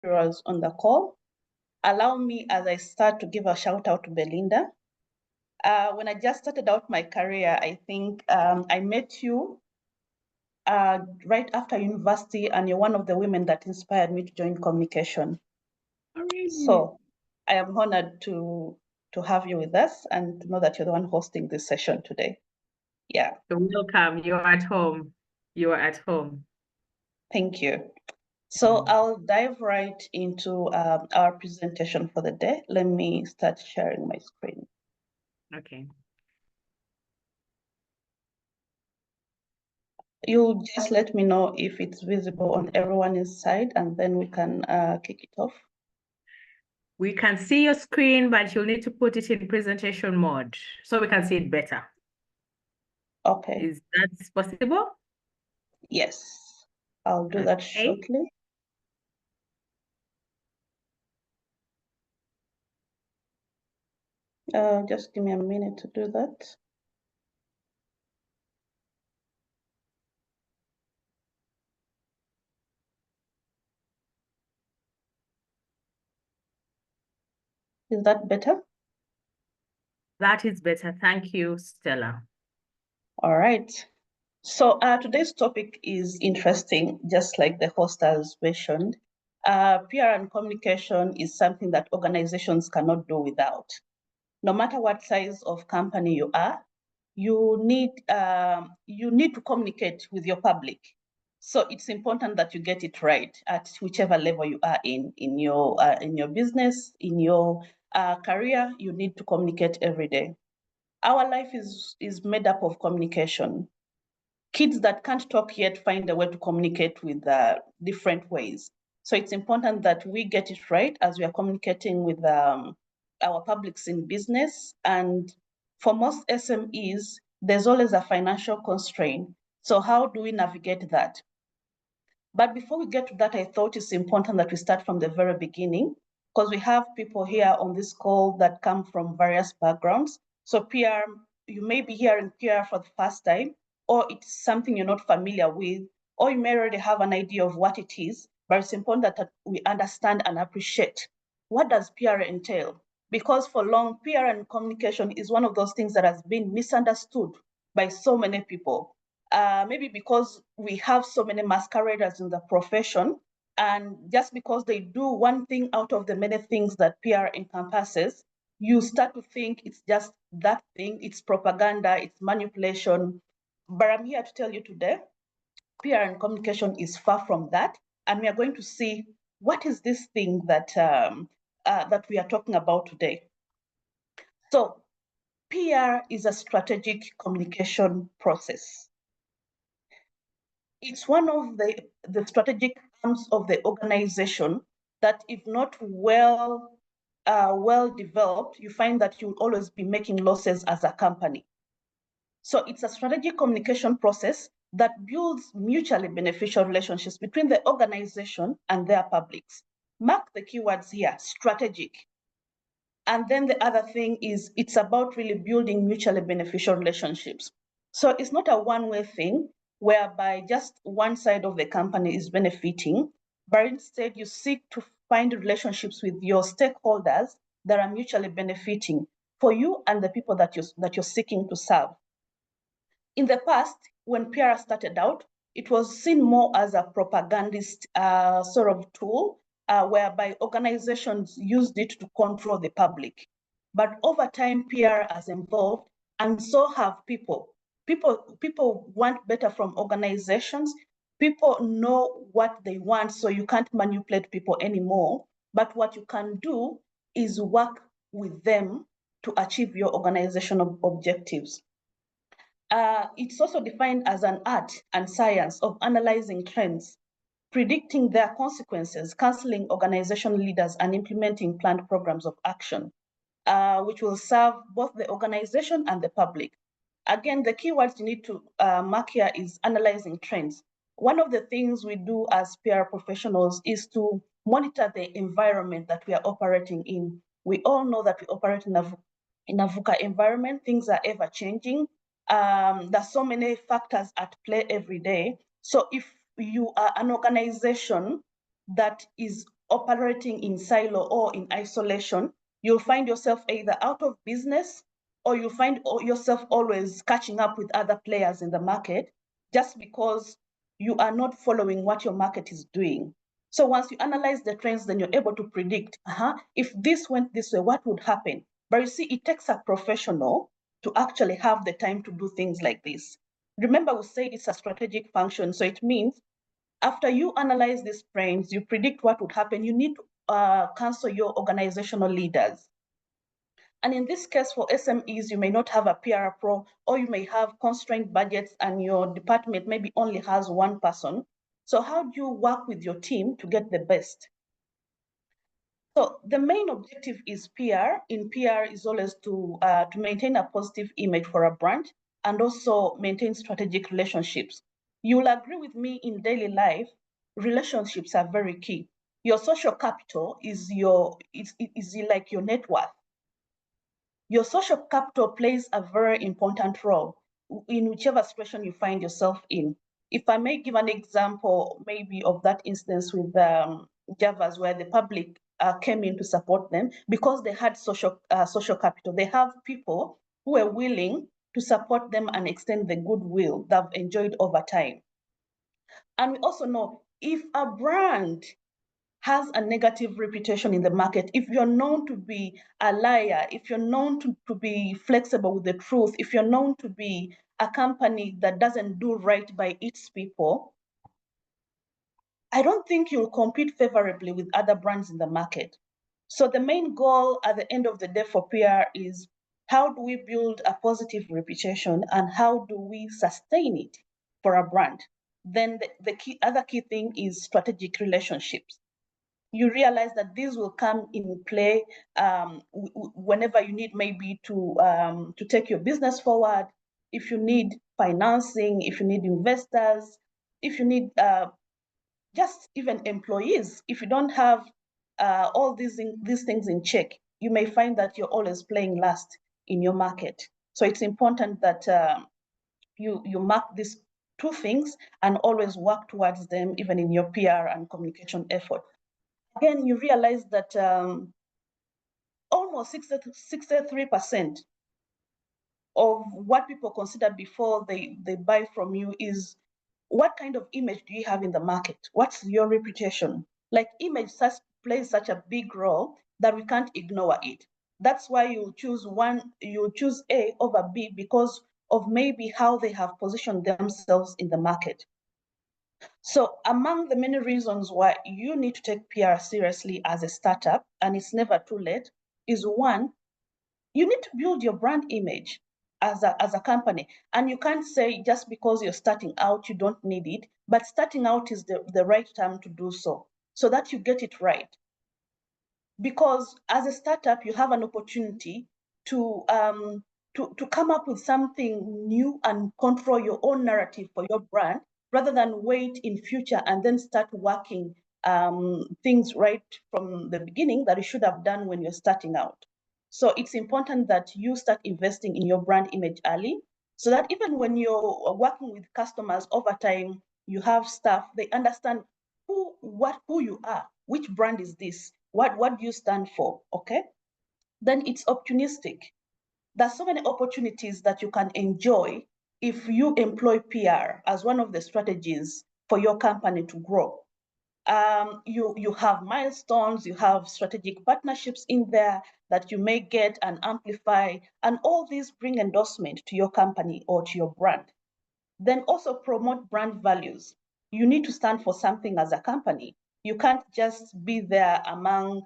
entrepreneurs on the call. Allow me, as I start, to give a shout out to Belinda. When I just started out my career, I think I met you right after university, and you're one of the women that inspired me to join communication. So I am honored to have you with us and to know that you're the one hosting this session today. Yeah. Welcome. You're at home. You are at home. Thank you. So I'll dive right into our presentation for the day. Let me start sharing my screen. Okay. You'll just let me know if it's visible on everyone's side, and then we can kick it off. We can see your screen, but you'll need to put it in presentation mode so we can see it better. Okay. Is that possible? Yes, I'll do that shortly. Just give me a minute to do that. Is that better? That is better. Thank you, Stella. All right. So today's topic is interesting, just like the host has mentioned. PR and communication is something that organizations cannot do without. No matter what size of company you are, you need to communicate with your public. So it's important that you get it right at whichever level you are in your business, in your career. You need to communicate every day. Our life is made up of communication. Kids that can't talk yet find a way to communicate with different ways. So it's important that we get it right as we are communicating with our publics in business. And for most SMEs, there's always a financial constraint. So how do we navigate that? But before we get to that, I thought it's important that we start from the very beginning, because we have people here on this call that come from various backgrounds. So PR, you may be hearing PR for the first time, or it's something you're not familiar with, or you may already have an idea of what it is, but it's important that we understand and appreciate what does PR entail? Because for long, PR and communication is one of those things that has been misunderstood by so many people. Maybe because we have so many masqueraders in the profession, and just because they do one thing out of the many things that PR encompasses, you start to think it's just that thing, it's propaganda, it's manipulation. But I'm here to tell you today, PR and communication is far from that, and we are going to see what is this thing that that we are talking about today. So PR is a strategic communication process. It's one of the strategic arms of the organization that, if not well developed, you find that you'll always be making losses as a company. So it's a strategic communication process that builds mutually beneficial relationships between the organization and their publics. Mark the keywords here: strategic. And then the other thing is it's about really building mutually beneficial relationships. So it's not a one-way thing whereby just one side of the company is benefiting, but instead you seek to find relationships with your stakeholders that are mutually benefiting for you and the people that you're seeking to serve. In the past, when PR started out, it was seen more as a propagandist sort of tool, whereby organizations used it to control the public. But over time, PR has evolved, and so have people. People want better from organizations. People know what they want, so you can't manipulate people anymore. But what you can do is work with them to achieve your organizational objectives. It's also defined as an art and science of analyzing trends, predicting their consequences, counseling organizational leaders, and implementing planned programs of action, which will serve both the organization and the public. Again, the keywords you need to mark here is analyzing trends. One of the things we do as PR professionals is to monitor the environment that we are operating in. We all know that we operate in a VUCA environment. Things are ever changing. There's so many factors at play every day. So if you are an organization that is operating in silo or in isolation, you'll find yourself either out of business or you'll find yourself always catching up with other players in the market just because you are not following what your market is doing. So once you analyze the trends, then you're able to predict, if this went this way, what would happen? But you see, it takes a professional to actually have the time to do things like this. Remember, we said it's a strategic function. So it means after you analyze these trends, you predict what would happen, you need to counsel your organizational leaders. And in this case, for SMEs, you may not have a PR pro, or you may have constrained budgets and your department maybe only has one person. So how do you work with your team to get the best? So the main objective is PR. In PR is always to maintain a positive image for a brand and also maintain strategic relationships. You will agree with me, in daily life, relationships are very key. Your social capital is like your net worth. Your social capital plays a very important role in whichever situation you find yourself in. If I may give an example, maybe of that instance with Javas, where the public came in to support them because they had social capital. They have people who were willing to support them and extend the goodwill they've enjoyed over time. And we also know, if a brand has a negative reputation in the market, if you're known to be a liar, if you're known to be flexible with the truth, if you're known to be a company that doesn't do right by its people, I don't think you'll compete favorably with other brands in the market. So the main goal at the end of the day for PR is, how do we build a positive reputation and how do we sustain it for a brand? Then the other key thing is strategic relationships. You realize that these will come in play whenever you need maybe to take your business forward, if you need financing, if you need investors, if you need just even employees. If you don't have all these things in check, you may find that you're always playing last in your market. So it's important that you mark these two things and always work towards them, even in your PR and communication effort. Again, you realize that almost 63% of what people consider before they buy from you is, what kind of image do you have in the market? What's your reputation? Like, image plays such a big role that we can't ignore it. That's why you choose A over B, because of maybe how they have positioned themselves in the market. So among the many reasons why you need to take PR seriously as a startup, and it's never too late, is one, you need to build your brand image as a company. And you can't say just because you're starting out, you don't need it, but starting out is the right time to do so that you get it right. Because as a startup, you have an opportunity to come up with something new and control your own narrative for your brand, rather than wait in future and then start working things right from the beginning that you should have done when you're starting out. So it's important that you start investing in your brand image early, so that even when you're working with customers over time, you have staff, they understand who you are, which brand is this, what do you stand for, okay? Then it's opportunistic. There's so many opportunities that you can enjoy if you employ PR as one of the strategies for your company to grow. You have milestones, you have strategic partnerships in there that you may get and amplify, and all these bring endorsement to your company or to your brand. Then also promote brand values. You need to stand for something as a company. You can't just be there among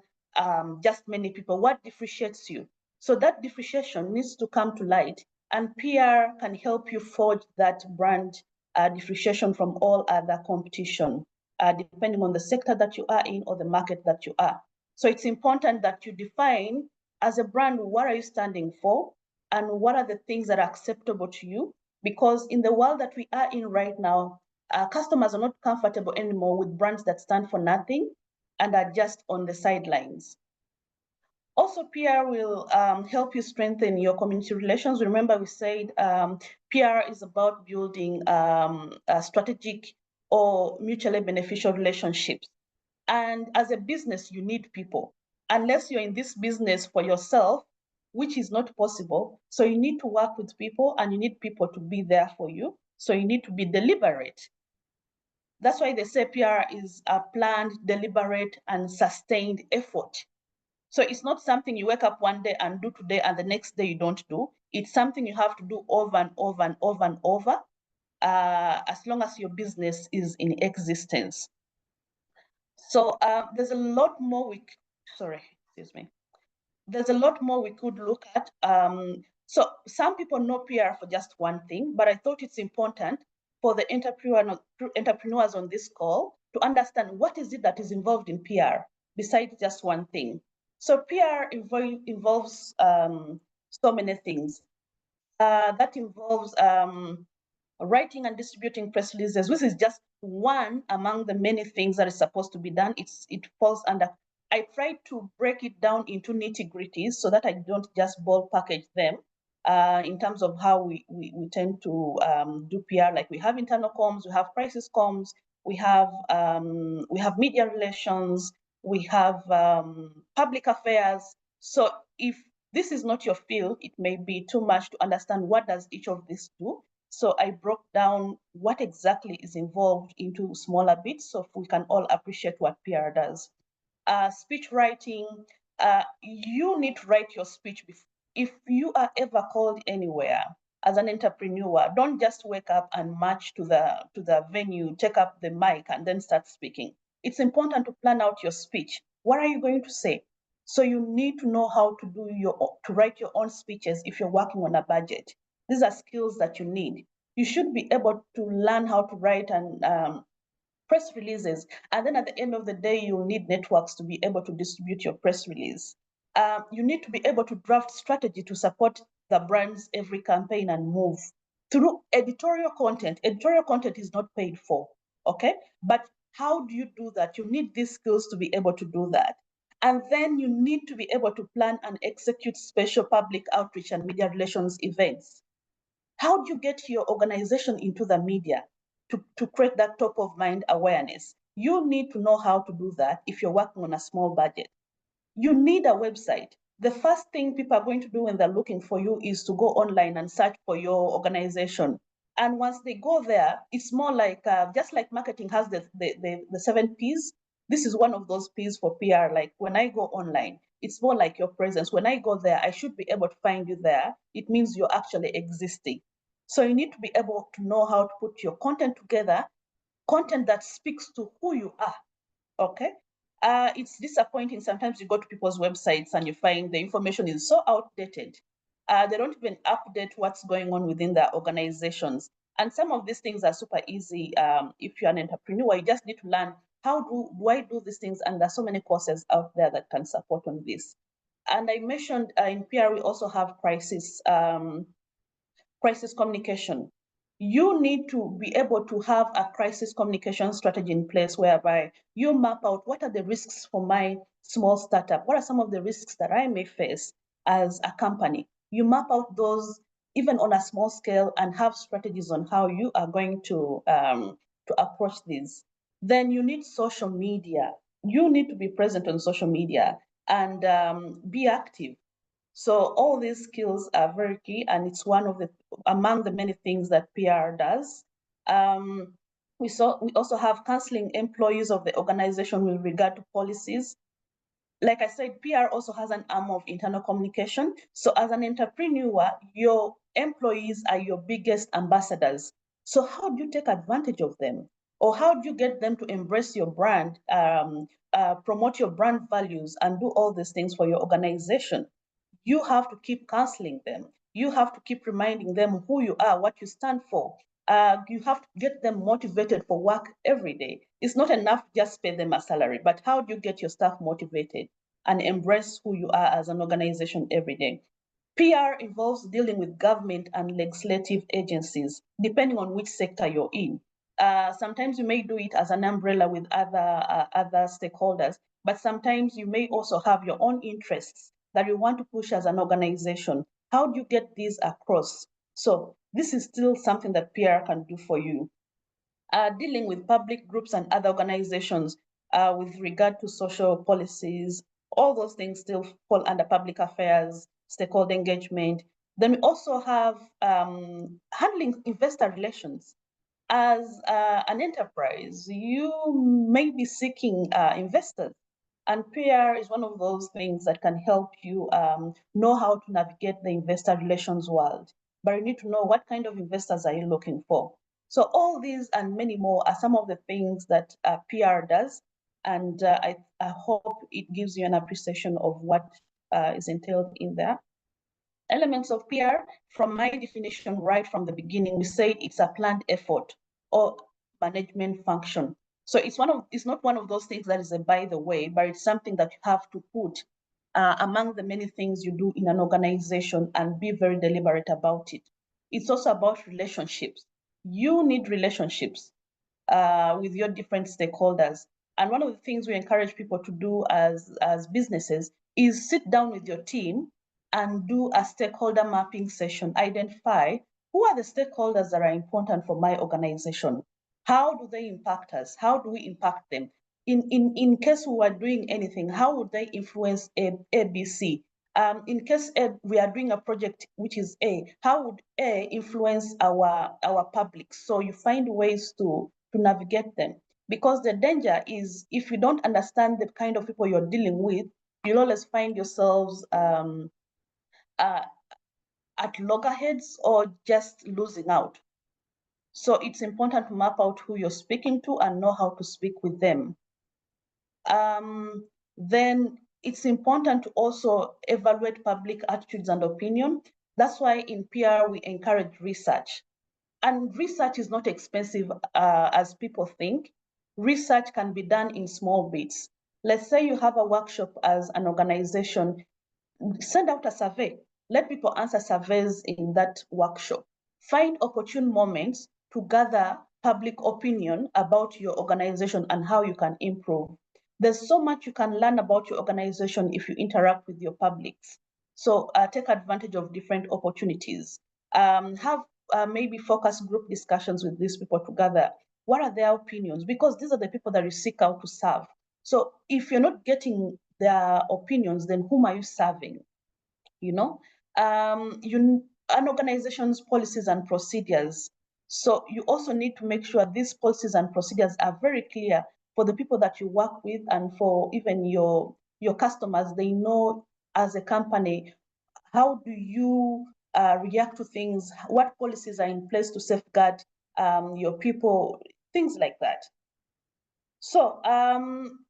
just many people. What differentiates you? So that differentiation needs to come to light, and PR can help you forge that brand differentiation from all other competition, depending on the sector that you are in or the market that you are. So it's important that you define, as a brand, what are you standing for and what are the things that are acceptable to you, because in the world that we are in right now, customers are not comfortable anymore with brands that stand for nothing and are just on the sidelines. Also, PR will help you strengthen your community relations. Remember, we said PR is about building strategic or mutually beneficial relationships. And as a business, you need people. Unless you're in this business for yourself, which is not possible. So you need to work with people and you need people to be there for you. So you need to be deliberate. That's why they say PR is a planned, deliberate, and sustained effort. So it's not something you wake up one day and do today and the next day you don't do. It's something you have to do over and over and over and over, as long as your business is in existence. So there's a lot more excuse me. There's a lot more we could look at. So some people know PR for just one thing, but I thought it's important for the entrepreneurs on this call to understand what is it that is involved in PR besides just one thing. So PR involves so many things. That involves writing and distributing press releases, which is just one among the many things that is supposed to be done. It falls under. I try to break it down into nitty-gritties so that I don't just bulk package them in terms of how we tend to do PR. Like we have internal comms, we have crisis comms, we have media relations, we have public affairs. So if this is not your field, it may be too much to understand what does each of these do. So I broke down what exactly is involved into smaller bits so we can all appreciate what PR does. Speech writing, you need to write your speech before. If you are ever called anywhere as an entrepreneur, don't just wake up and march to the venue, take up the mic and then start speaking. It's important to plan out your speech. What are you going to say? So you need to know how to write your own speeches if you're working on a budget. These are skills that you need. You should be able to learn how to write and press releases. And then at the end of the day, you'll need networks to be able to distribute your press release. You need to be able to draft strategy to support the brand's every campaign and move through editorial content. Editorial content is not paid for, okay? But how do you do that? You need these skills to be able to do that. And then you need to be able to plan and execute special public outreach and media relations events. How do you get your organization into the media to create that top of mind awareness? You need to know how to do that if you're working on a small budget. You need a website. The first thing people are going to do when they're looking for you is to go online and search for your organization. And once they go there, it's more like, just like marketing has the 7 Ps, this is one of those Ps for PR. Like when I go online, it's more like your presence. When I go there, I should be able to find you there. It means you're actually existing. So you need to be able to know how to put your content together, content that speaks to who you are, okay? It's disappointing. Sometimes you go to people's websites and you find the information is so outdated. They don't even update what's going on within their organizations. And some of these things are super easy. If you're an entrepreneur, you just need to learn how do I do these things? And there's so many courses out there that can support on this. And I mentioned in PR, we also have crisis communication. You need to be able to have a crisis communication strategy in place whereby you map out what are the risks for my small startup, what are some of the risks that I may face as a company. You map out those even on a small scale and have strategies on how you are going to approach these. Then you need social media. You need to be present on social media and be active. So all these skills are very key, and it's one of the among the many things that PR does. We also have counseling employees of the organization with regard to policies. Like I said, PR also has an arm of internal communication. So as an entrepreneur, your employees are your biggest ambassadors. So how do you take advantage of them? Or how do you get them to embrace your brand, promote your brand values, and do all these things for your organization? You have to keep counseling them. You have to keep reminding them who you are, what you stand for. You have to get them motivated for work every day. It's not enough just pay them a salary, but how do you get your staff motivated and embrace who you are as an organization every day? PR involves dealing with government and legislative agencies, depending on which sector you're in. Sometimes you may do it as an umbrella with other stakeholders, but sometimes you may also have your own interests that you want to push as an organization. How do you get these across? So this is still something that PR can do for you. Dealing with public groups and other organizations. with regard to social policies. All those things still fall under public affairs, stakeholder engagement. Then we also have handling investor relations. As an enterprise, you may be seeking investors, and PR is one of those things that can help you know how to navigate the investor relations world. But you need to know what kind of investors are you looking for. So all these and many more are some of the things that PR does, and I hope it gives you an appreciation of what is entailed in there. Elements of PR, from my definition right from the beginning, we said it's a planned effort or management function. So it's not one of those things that is a by the way, but it's something that you have to put among the many things you do in an organization and be very deliberate about it. It's also about relationships. You need relationships with your different stakeholders. And one of the things we encourage people to do as businesses is sit down with your team and do a stakeholder mapping session. Identify who are the stakeholders that are important for my organization. How do they impact us? How do we impact them? In case we are doing anything, how would they influence ABC? In case we are doing a project which is A, how would A influence our public? So you find ways to navigate them. Because the danger is if you don't understand the kind of people you're dealing with, you'll always find yourselves at loggerheads or just losing out. So it's important to map out who you're speaking to and know how to speak with them. Then it's important to also evaluate public attitudes and opinion. That's why in PR we encourage research. And research is not expensive as people think. Research can be done in small bits. Let's say you have a workshop as an organization, send out a survey. Let people answer surveys in that workshop. Find opportune moments to gather public opinion about your organization and how you can improve. There's so much you can learn about your organization if you interact with your publics. So take advantage of different opportunities. Have maybe focus group discussions with these people to gather what are their opinions, because these are the people that you seek out to serve. So if you're not getting their opinions, then whom are you serving? You know, an organization's policies and procedures. So you also need to make sure these policies and procedures are very clear for the people that you work with and for even your customers. They know as a company, how do you react to things? What policies are in place to safeguard your people? Things like that. So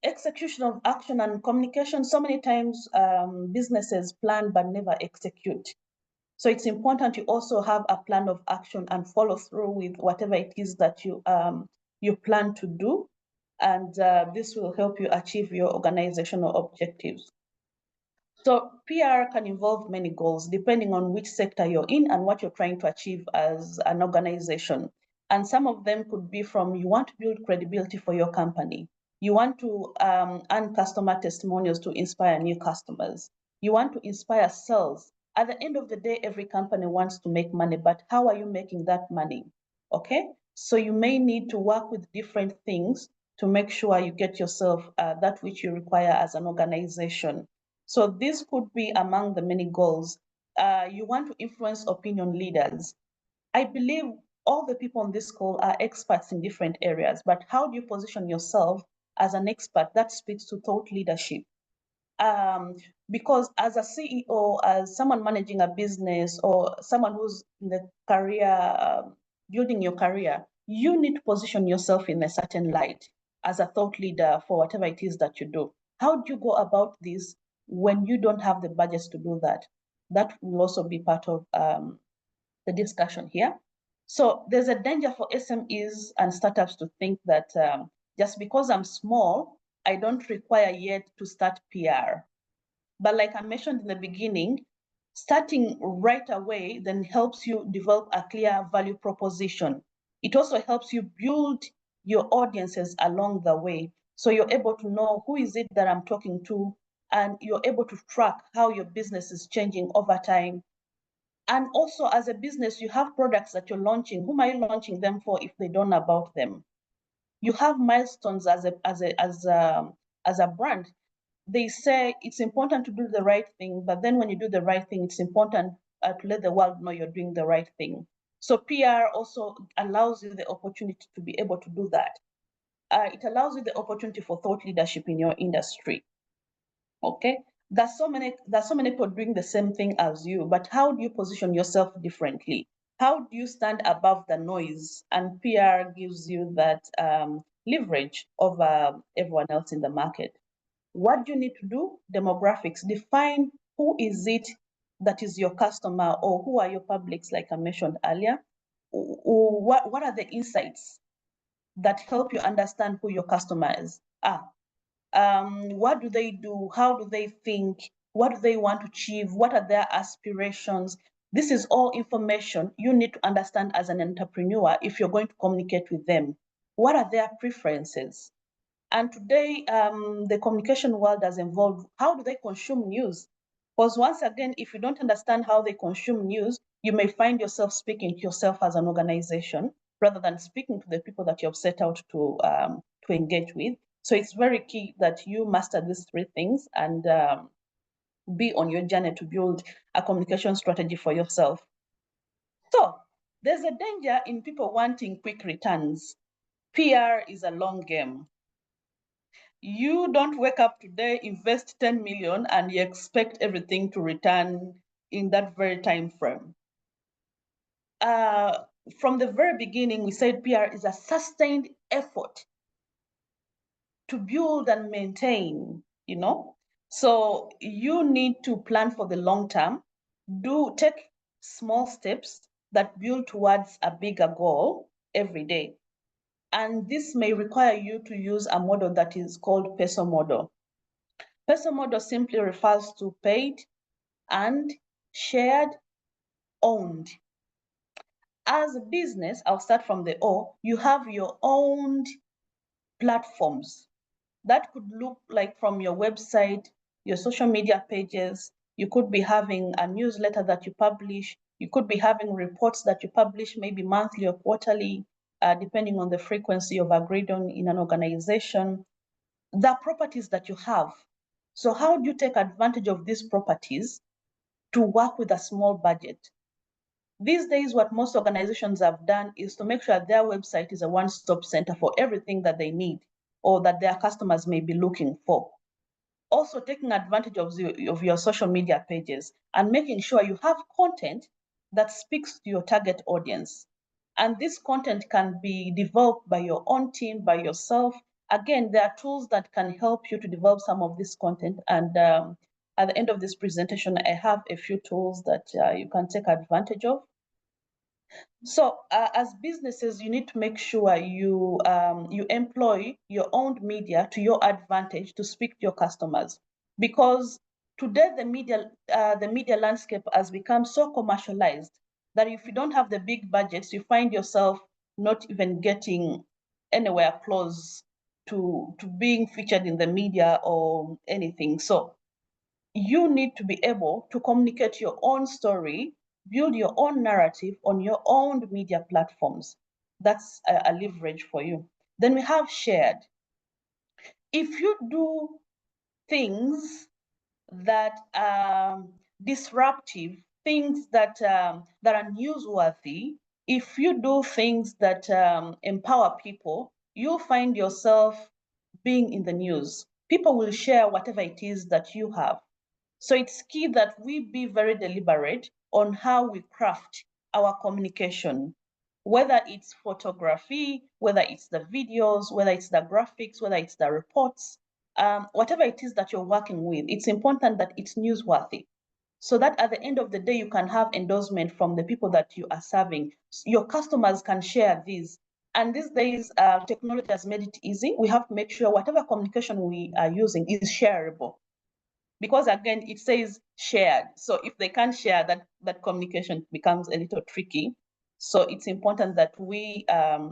execution of action and communication. So many times businesses plan but never execute. So it's important you also have a plan of action and follow through with whatever it is that you plan to do. And this will help you achieve your organizational objectives. So PR can involve many goals depending on which sector you're in and what you're trying to achieve as an organization. And some of them could be from you want to build credibility for your company. You want to earn customer testimonials to inspire new customers. You want to inspire sales. At the end of the day, every company wants to make money, but how are you making that money? Okay, so you may need to work with different things to make sure you get yourself that which you require as an organization. So this could be among the many goals. You want to influence opinion leaders. I believe all the people on this call are experts in different areas, but how do you position yourself as an expert? That speaks to thought leadership. Because as a CEO, as someone managing a business or someone who's in the career, building your career, you need to position yourself in a certain light as a thought leader for whatever it is that you do. How do you go about this when you don't have the budgets to do that? That will also be part of the discussion here. So there's a danger for SMEs and startups to think that just because I'm small, I don't require yet to start PR. But like I mentioned in the beginning, starting right away then helps you develop a clear value proposition. It also helps you build your audiences along the way. So you're able to know who is it that I'm talking to, and you're able to track how your business is changing over time. And also as a business, you have products that you're launching. Whom are you launching them for if they don't know about them? You have milestones as a brand. They say it's important to do the right thing, but then when you do the right thing, it's important to let the world know you're doing the right thing. So PR also allows you the opportunity to be able to do that. It allows you the opportunity for thought leadership in your industry. Okay, there's so many people doing the same thing as you, but how do you position yourself differently? How do you stand above the noise? And PR gives you that leverage over everyone else in the market. What do you need to do? Demographics. Define who is it that is your customer, or who are your publics, like I mentioned earlier. What are the insights that help you understand who your customers are? What do they do? How do they think? What do they want to achieve? What are their aspirations? This is all information you need to understand as an entrepreneur if you're going to communicate with them. What are their preferences? And today, the communication world has evolved. How do they consume news? Because once again, if you don't understand how they consume news, you may find yourself speaking to yourself as an organization rather than speaking to the people that you have set out to engage with. So it's very key that you master these three things and be on your journey to build a communication strategy for yourself. So there's a danger in people wanting quick returns. PR is a long game. You don't wake up today, invest 10 million, and you expect everything to return in that very time frame. From the very beginning, we said PR is a sustained effort to build and maintain, you know? So you need to plan for the long term, take small steps that build towards a bigger goal every day. And this may require you to use a model that is called peso model. Peso model simply refers to paid, earned, shared, owned. As a business, I'll start from the O, you have your owned platforms. That could look like from your website, your social media pages. You could be having a newsletter that you publish. You could be having reports that you publish maybe monthly or quarterly, depending on the frequency you've agreed on in an organization. The properties that you have. So how do you take advantage of these properties to work with a small budget? These days, what most organizations have done is to make sure their website is a one-stop center for everything that they need or that their customers may be looking for. Also taking advantage of your social media pages and making sure you have content that speaks to your target audience. And this content can be developed by your own team, by yourself. Again, there are tools that can help you to develop some of this content. And at the end of this presentation, I have a few tools that you can take advantage of. So as businesses, you need to make sure you employ your own media to your advantage to speak to your customers, because today the media landscape has become so commercialized that if you don't have the big budgets, you find yourself not even getting anywhere close to being featured in the media or anything. So you need to be able to communicate your own story, build your own narrative on your own media platforms. That's a leverage for you. Then we have shared. If you do things that are disruptive, things that that are newsworthy, if you do things that empower people, you'll find yourself being in the news. People will share whatever it is that you have. So it's key that we be very deliberate on how we craft our communication, whether it's photography, whether it's the videos, whether it's the graphics, whether it's the reports, whatever it is that you're working with, it's important that it's newsworthy. So that at the end of the day, you can have endorsement from the people that you are serving. Your customers can share these. And these days, technology has made it easy. We have to make sure whatever communication we are using is shareable, because again, it says shared. So if they can't share, that communication becomes a little tricky. So it's important that we are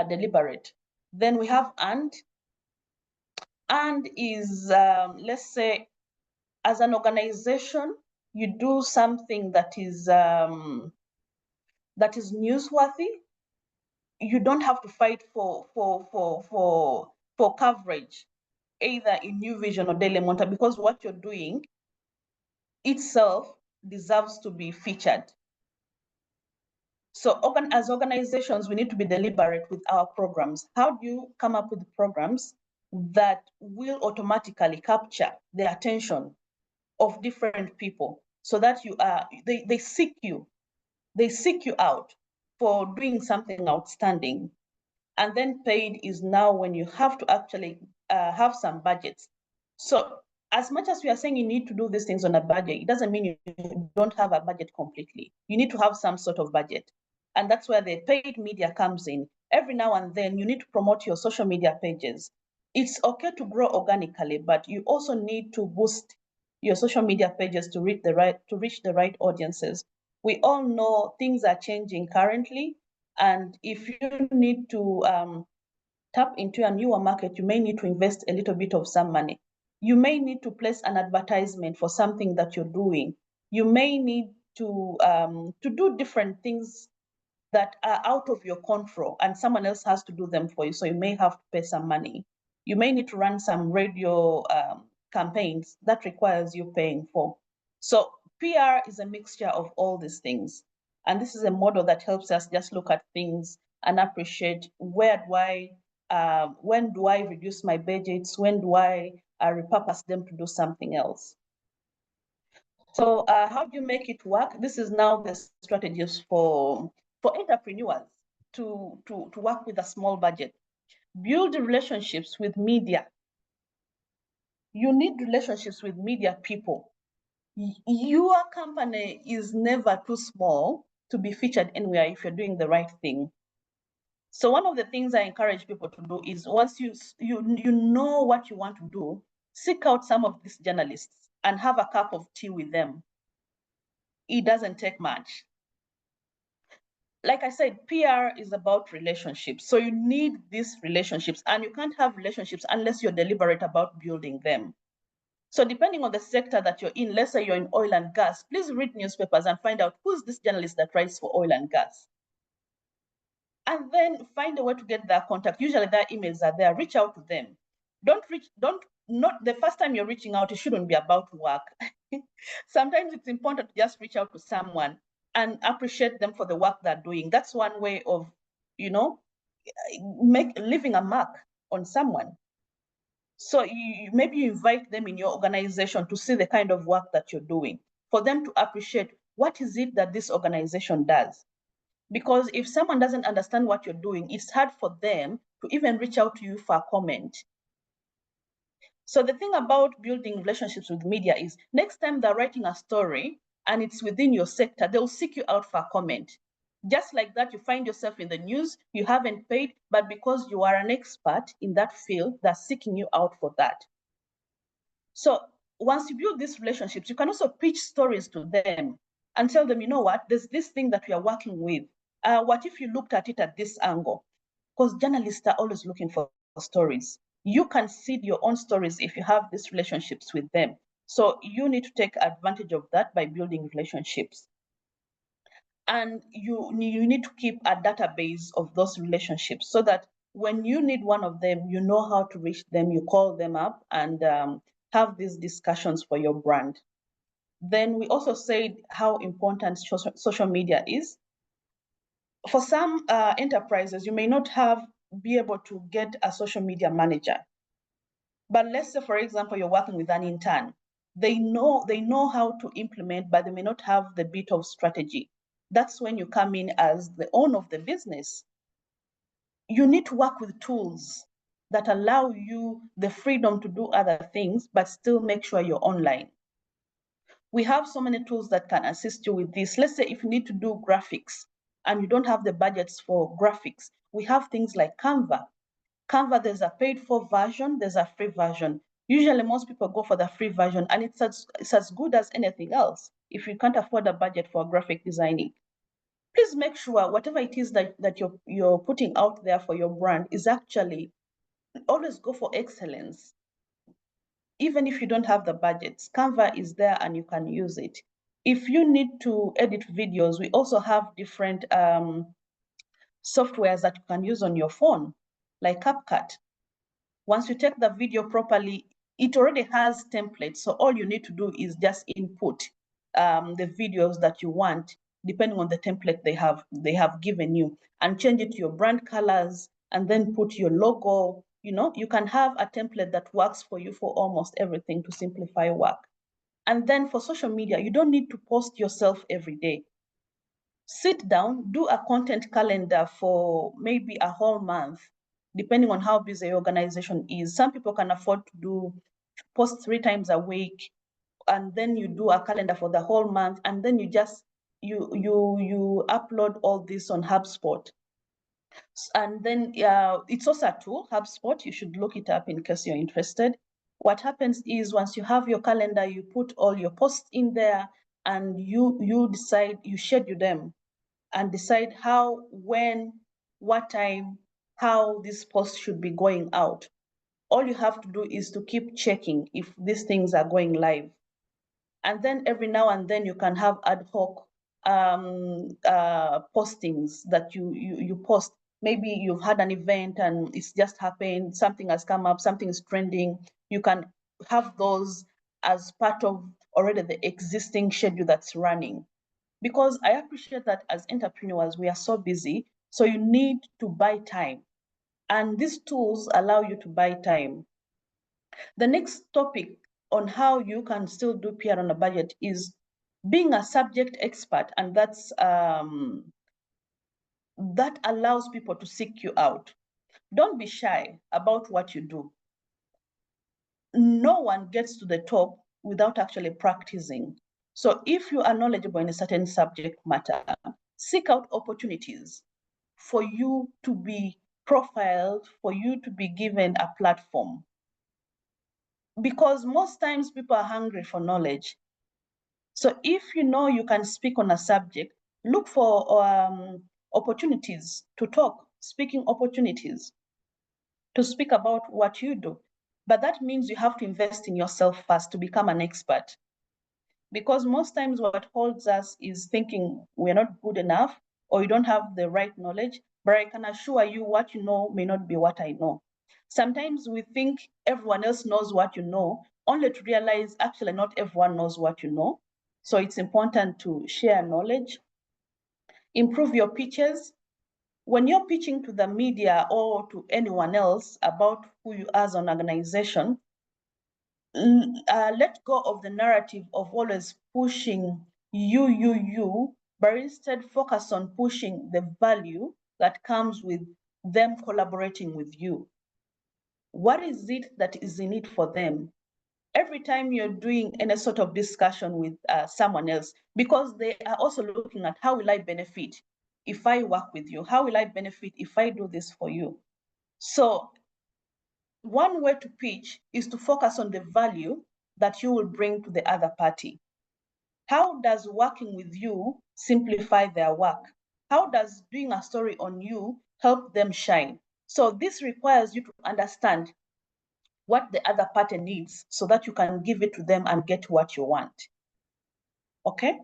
deliberate. Then we have and is, let's say, as an organization, you do something that is newsworthy. you don't have to fight for coverage, either in New Vision or Daily Monitor, because what you're doing itself deserves to be featured. So as organizations, we need to be deliberate with our programs. How do you come up with programs that will automatically capture the attention of different people so that they seek you out for doing something outstanding? And then paid is now when you have to actually have some budgets. So as much as we are saying you need to do these things on a budget, it doesn't mean you don't have a budget completely. You need to have some sort of budget. And that's where the paid media comes in. Every now and then you need to promote your social media pages. It's okay to grow organically, but you also need to boost your social media pages to reach the right audiences. We all know things are changing currently. And if you need to tap into a newer market, you may need to invest a little bit of some money. You may need to place an advertisement for something that you're doing. You may need to do different things that are out of your control and someone else has to do them for you. So you may have to pay some money. You may need to run some radio campaigns that requires you paying for. So PR is a mixture of all these things. And this is a model that helps us just look at things and appreciate when do I reduce my budgets? When do I repurpose them to do something else? So how do you make it work? This is now the strategies for entrepreneurs to work with a small budget. Build relationships with media. You need relationships with media people. Your company is never too small to be featured anywhere if you're doing the right thing. So one of the things I encourage people to do is once you know what you want to do, seek out some of these journalists and have a cup of tea with them. It doesn't take much. Like I said, PR is about relationships. So you need these relationships, and you can't have relationships unless you're deliberate about building them. So depending on the sector that you're in, let's say you're in oil and gas, please read newspapers and find out who's this journalist that writes for oil and gas. And then find a way to get their contact. Usually their emails are there, reach out to them. Not the first time you're reaching out, it shouldn't be about work. Sometimes it's important to just reach out to someone and appreciate them for the work they're doing. That's one way of, leaving a mark on someone. So maybe you invite them in your organization to see the kind of work that you're doing, for them to appreciate what is it that this organization does. Because if someone doesn't understand what you're doing, it's hard for them to even reach out to you for a comment. So the thing about building relationships with media is next time they're writing a story and it's within your sector, they'll seek you out for a comment. Just like that, you find yourself in the news, you haven't paid, but because you are an expert in that field, they're seeking you out for that. So once you build these relationships, you can also pitch stories to them and tell them, you know what, there's this thing that we are working with. What if you looked at it at this angle? Because journalists are always looking for stories. You can seed your own stories if you have these relationships with them. So you need to take advantage of that by building relationships. And you need to keep a database of those relationships so that when you need one of them, you know how to reach them, you call them up and have these discussions for your brand. Then we also said how important social media is. For some enterprises, you may not be able to get a social media manager. But let's say, for example, you're working with an intern. They know how to implement, but they may not have the bit of strategy. That's when you come in as the owner of the business. You need to work with tools that allow you the freedom to do other things, but still make sure you're online. We have so many tools that can assist you with this. Let's say if you need to do graphics and you don't have the budgets for graphics, we have things like Canva. Canva, there's a paid for version, there's a free version. Usually most people go for the free version, and it's as good as anything else. If you can't afford a budget for graphic designing, please make sure whatever it is that you're putting out there for your brand is actually, always go for excellence. Even if you don't have the budgets, Canva is there and you can use it. If you need to edit videos, we also have different softwares that you can use on your phone, like CapCut. Once you take the video properly, it already has templates. So all you need to do is just input the videos that you want, depending on the template they have given you, and change it to your brand colors, and then put your logo. You can have a template that works for you for almost everything to simplify work. And then for social media, you don't need to post yourself every day. Sit down, do a content calendar for maybe a whole month, depending on how busy your organization is. Some people can afford to post 3 times a week, and then you do a calendar for the whole month, and then you upload all this on HubSpot. And then it's also a tool, HubSpot. You should look it up in case you're interested. What happens is once you have your calendar, you put all your posts in there, and you decide, you schedule them and decide how, when, what time, how this post should be going out. All you have to do is to keep checking if these things are going live. And then every now and then you can have ad hoc postings that you post. Maybe you've had an event and it's just happened, something has come up, something is trending. You can have those as part of already the existing schedule that's running. Because I appreciate that as entrepreneurs, we are so busy, so you need to buy time. And these tools allow you to buy time. The next topic on how you can still do PR on a budget is being a subject expert, and that allows people to seek you out. Don't be shy about what you do. No one gets to the top without actually practicing. So if you are knowledgeable in a certain subject matter, seek out opportunities for you to be profiled, for you to be given a platform. Because most times people are hungry for knowledge. So if you know you can speak on a subject, look for opportunities to talk, speaking opportunities to speak about what you do. But that means you have to invest in yourself first to become an expert. Because most times what holds us is thinking we're not good enough or you don't have the right knowledge. But I can assure you what you know may not be what I know. Sometimes we think everyone else knows what you know, only to realize actually not everyone knows what you know. So it's important to share knowledge, improve your pitches. When you're pitching to the media or to anyone else about who you are as an organization, let go of the narrative of always pushing you, but instead focus on pushing the value that comes with them collaborating with you. What is it that is in it for them? Every time you're doing any sort of discussion with someone else, because they are also looking at how will I benefit if I work with you? How will I benefit if I do this for you? So one way to pitch is to focus on the value that you will bring to the other party. How does working with you simplify their work? How does doing a story on you help them shine? So this requires you to understand what the other party needs so that you can give it to them and get what you want. Okay?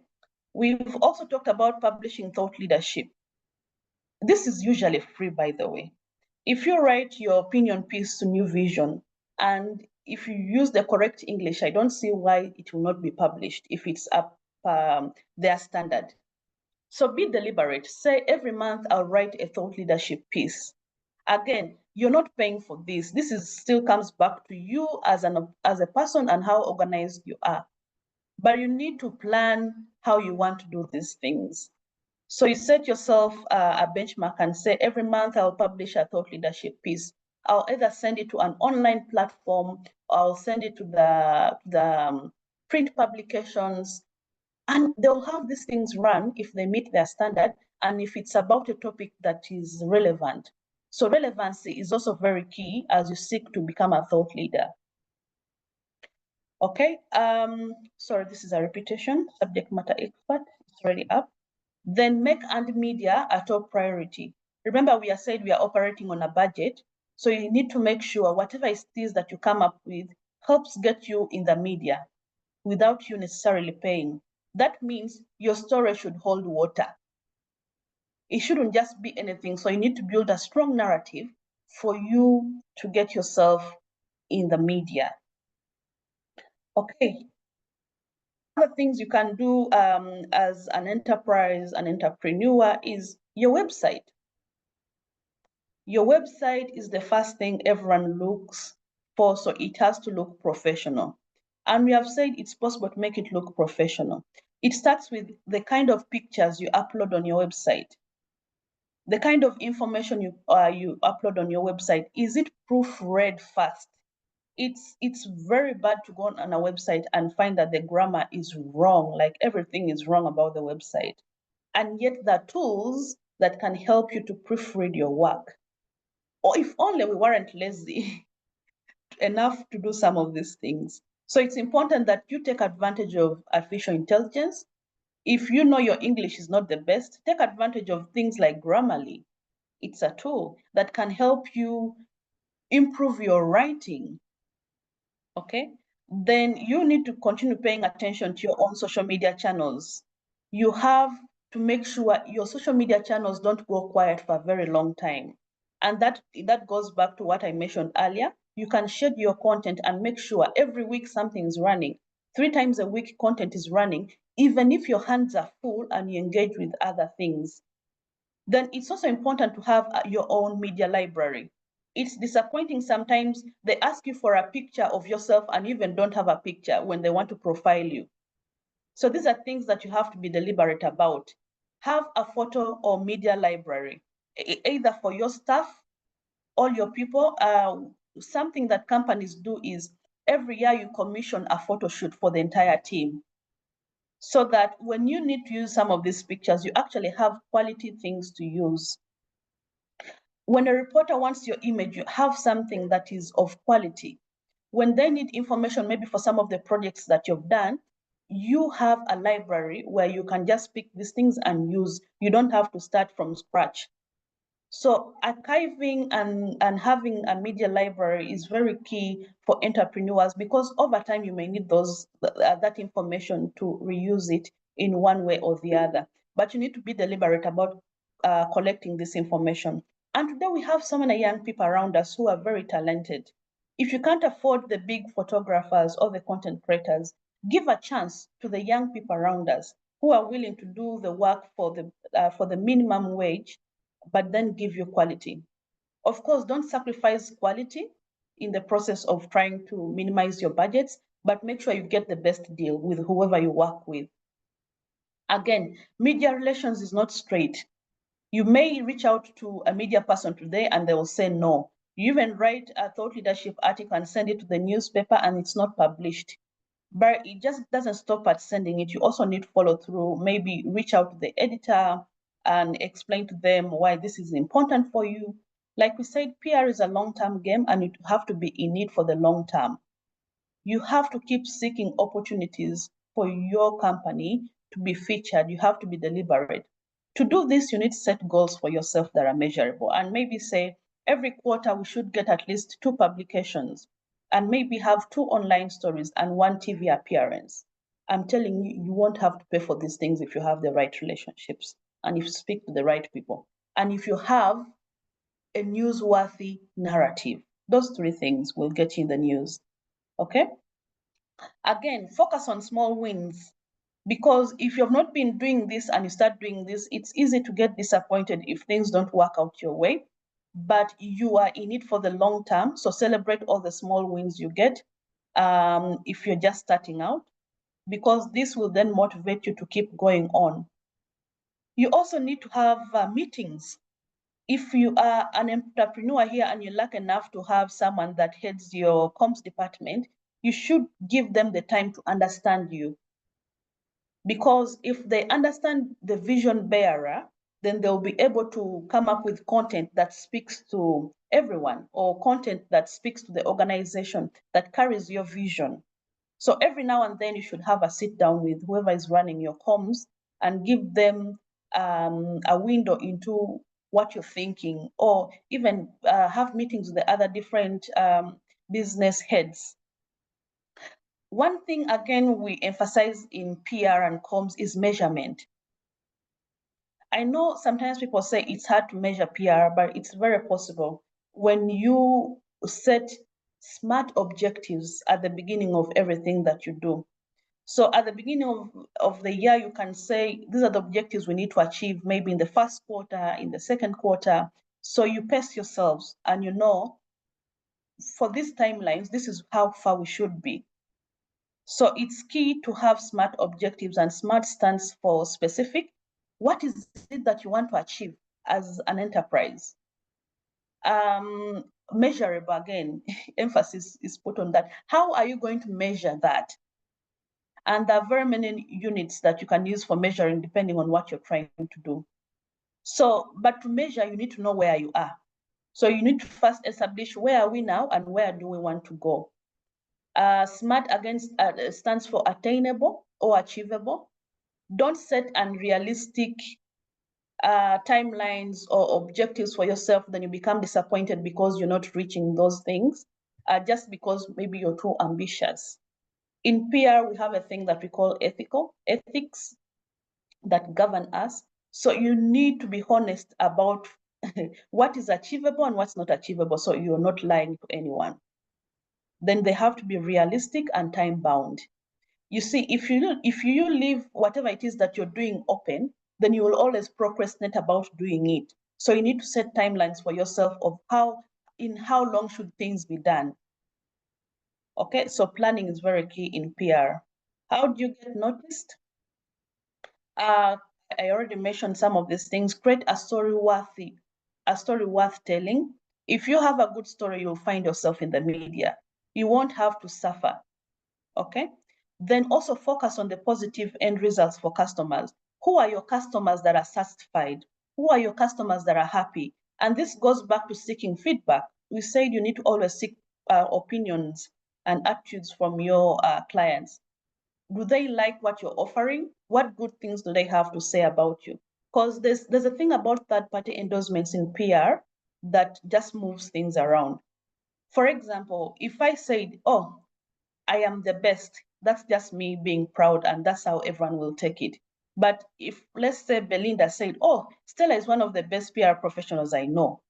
We've also talked about publishing thought leadership. This is usually free, by the way. If you write your opinion piece to New Vision, and if you use the correct English, I don't see why it will not be published if it's up their standard. So be deliberate. Say every month I'll write a thought leadership piece. Again, you're not paying for this. This is still comes back to you as a person and how organized you are. But you need to plan how you want to do these things. So you set yourself a benchmark and say, every month I'll publish a thought leadership piece. I'll either send it to an online platform, or I'll send it to the print publications, and they'll have these things run if they meet their standard and if it's about a topic that is relevant. So relevancy is also very key as you seek to become a thought leader. Okay, sorry, this is a repetition. Subject matter expert, it's already up. Then make earned media a top priority. Remember, we have said we are operating on a budget, so you need to make sure whatever it is that you come up with helps get you in the media without you necessarily paying. That means your story should hold water. It shouldn't just be anything. So you need to build a strong narrative for you to get yourself in the media. Okay. Other things you can do as an enterprise, an entrepreneur, is your website. Your website is the first thing everyone looks for, so it has to look professional. And we have said it's possible to make it look professional. It starts with the kind of pictures you upload on your website. The kind of information you upload on your website, is it proofread first? It's very bad to go on a website and find that the grammar is wrong, like everything is wrong about the website. And yet there are tools that can help you to proofread your work. Or if only we weren't lazy enough to do some of these things. So it's important that you take advantage of artificial intelligence. If you know your English is not the best, take advantage of things like Grammarly. It's a tool that can help you improve your writing. Okay? Then you need to continue paying attention to your own social media channels. You have to make sure your social media channels don't go quiet for a very long time. And that goes back to what I mentioned earlier. You can schedule your content and make sure every week something is running. 3 times a week content is running, even if your hands are full and you engage with other things. Then it's also important to have your own media library. It's disappointing sometimes they ask you for a picture of yourself and you even don't have a picture when they want to profile you. So these are things that you have to be deliberate about. Have a photo or media library, either for your staff, all your people. Something that companies do is every year you commission a photo shoot for the entire team, so that when you need to use some of these pictures, you actually have quality things to use. When a reporter wants your image, you have something that is of quality. When they need information, maybe for some of the projects that you've done, you have a library where you can just pick these things and use. You don't have to start from scratch. So archiving and having a media library is very key for entrepreneurs, because over time you may need that information to reuse it in one way or the other. But you need to be deliberate about collecting this information. And today we have so many young people around us who are very talented. If you can't afford the big photographers or the content creators, give a chance to the young people around us who are willing to do the work for the minimum wage, but then give you quality. Of course, don't sacrifice quality in the process of trying to minimize your budgets, but make sure you get the best deal with whoever you work with. Again, media relations is not straight. You may reach out to a media person today and they will say no. You even write a thought leadership article and send it to the newspaper and it's not published. But it just doesn't stop at sending it. You also need to follow through, maybe reach out to the editor and explain to them why this is important for you. Like we said, PR is a long-term game and you have to be in it for the long term. You have to keep seeking opportunities for your company to be featured. You have to be deliberate. To do this, you need to set goals for yourself that are measurable and maybe say every quarter we should get at least 2 publications and maybe have 2 online stories and 1 TV appearance. I'm telling you, you won't have to pay for these things if you have the right relationships and if you speak to the right people and if you have a newsworthy narrative. Those 3 things will get you in the news. Okay? Again, focus on small wins, because if you've not been doing this and you start doing this, it's easy to get disappointed if things don't work out your way. But you are in it for the long term, so celebrate all the small wins you get if you're just starting out, because this will then motivate you to keep going on. You also need to have meetings. If you are an entrepreneur here and you're lucky enough to have someone that heads your comms department, you should give them the time to understand you. Because if they understand the vision bearer, then they'll be able to come up with content that speaks to everyone, or content that speaks to the organization that carries your vision. So every now and then you should have a sit down with whoever is running your comms and give them a window into what you're thinking, or even have meetings with the other different business heads. One thing, again, we emphasize in PR and comms is measurement. I know sometimes people say it's hard to measure PR, but it's very possible when you set smart objectives at the beginning of everything that you do. So at the beginning of the year, you can say, these are the objectives we need to achieve, maybe in the first quarter, in the second quarter. So you pace yourselves and you know, for these timelines, this is how far we should be. So it's key to have smart objectives, and SMART stands for specific. What is it that you want to achieve as an enterprise? Measurable, again, emphasis is put on that. How are you going to measure that? And there are very many units that you can use for measuring depending on what you're trying to do. So, but to measure, you need to know where you are. So you need to first establish where are we now and where do we want to go. SMART again stands for attainable or achievable. Don't set unrealistic timelines or objectives for yourself, then you become disappointed because you're not reaching those things, just because maybe you're too ambitious. In PR, we have a thing that we call ethics that govern us. So you need to be honest about what is achievable and what's not achievable, so you're not lying to anyone. Then they have to be realistic and time bound. You see, if you leave whatever it is that you're doing open, then you will always procrastinate about doing it. So you need to set timelines for yourself of how long should things be done. Okay, so planning is very key in PR. How do you get noticed? I already mentioned some of these things. Create a story worth telling. If you have a good story, you'll find yourself in the media. You won't have to suffer. Okay. Then also focus on the positive end results for customers. Who are your customers that are satisfied? Who are your customers that are happy? And this goes back to seeking feedback. We said you need to always seek opinions and attitudes from your clients. Do they like what you're offering? What good things do they have to say about you? Because there's a thing about third-party endorsements in PR that just moves things around. For example, if I said, oh, I am the best, that's just me being proud, and that's how everyone will take it. But if, let's say, Belinda said, oh, Stella is one of the best PR professionals I know,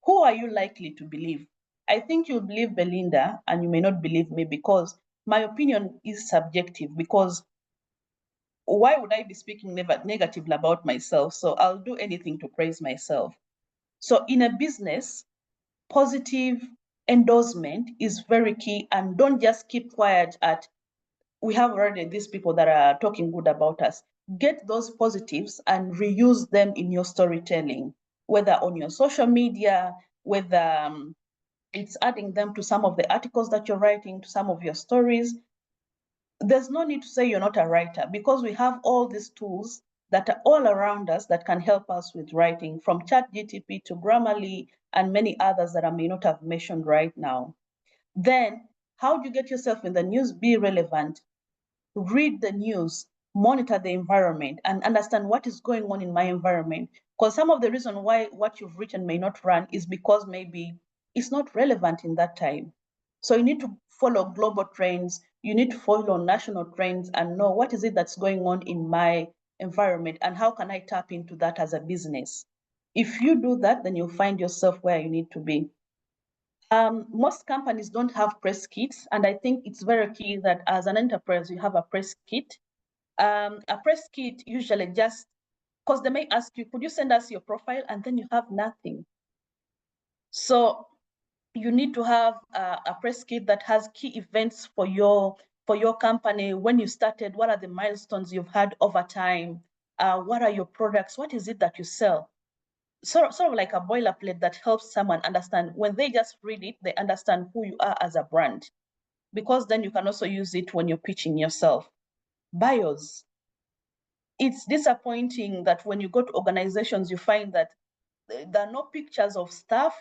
who are you likely to believe? I think you'll believe Belinda and you may not believe me, because my opinion is subjective. Because why would I be speaking negatively about myself? So I'll do anything to praise myself. So in a business, positive endorsement is very key, and don't just keep quiet at, we have already these people that are talking good about us. Get those positives and reuse them in your storytelling, whether on your social media, whether it's adding them to some of the articles that you're writing, to some of your stories. There's no need to say you're not a writer, because we have all these tools that are all around us that can help us with writing, from ChatGPT to Grammarly and many others that I may not have mentioned right now. Then, how do you get yourself in the news? Be relevant. Read the news, monitor the environment, and understand what is going on in my environment. Because some of the reason why what you've written may not run is because maybe it's not relevant in that time. So you need to follow global trends, you need to follow national trends and know what is it that's going on in my environment and how can I tap into that as a business. If you do that, then you'll find yourself where you need to be. Most companies don't have press kits, and I think it's very key that as an enterprise, you have a press kit. A press kit usually just, because they may ask you, could you send us your profile? And then you have nothing. So you need to have a press kit that has key events for your company. When you started, what are the milestones you've had over time? What are your products? What is it that you sell? Sort of like a boilerplate that helps someone understand. When they just read it, they understand who you are as a brand, because then you can also use it when you're pitching yourself. Bios. It's disappointing that when you go to organizations, you find that there are no pictures of staff.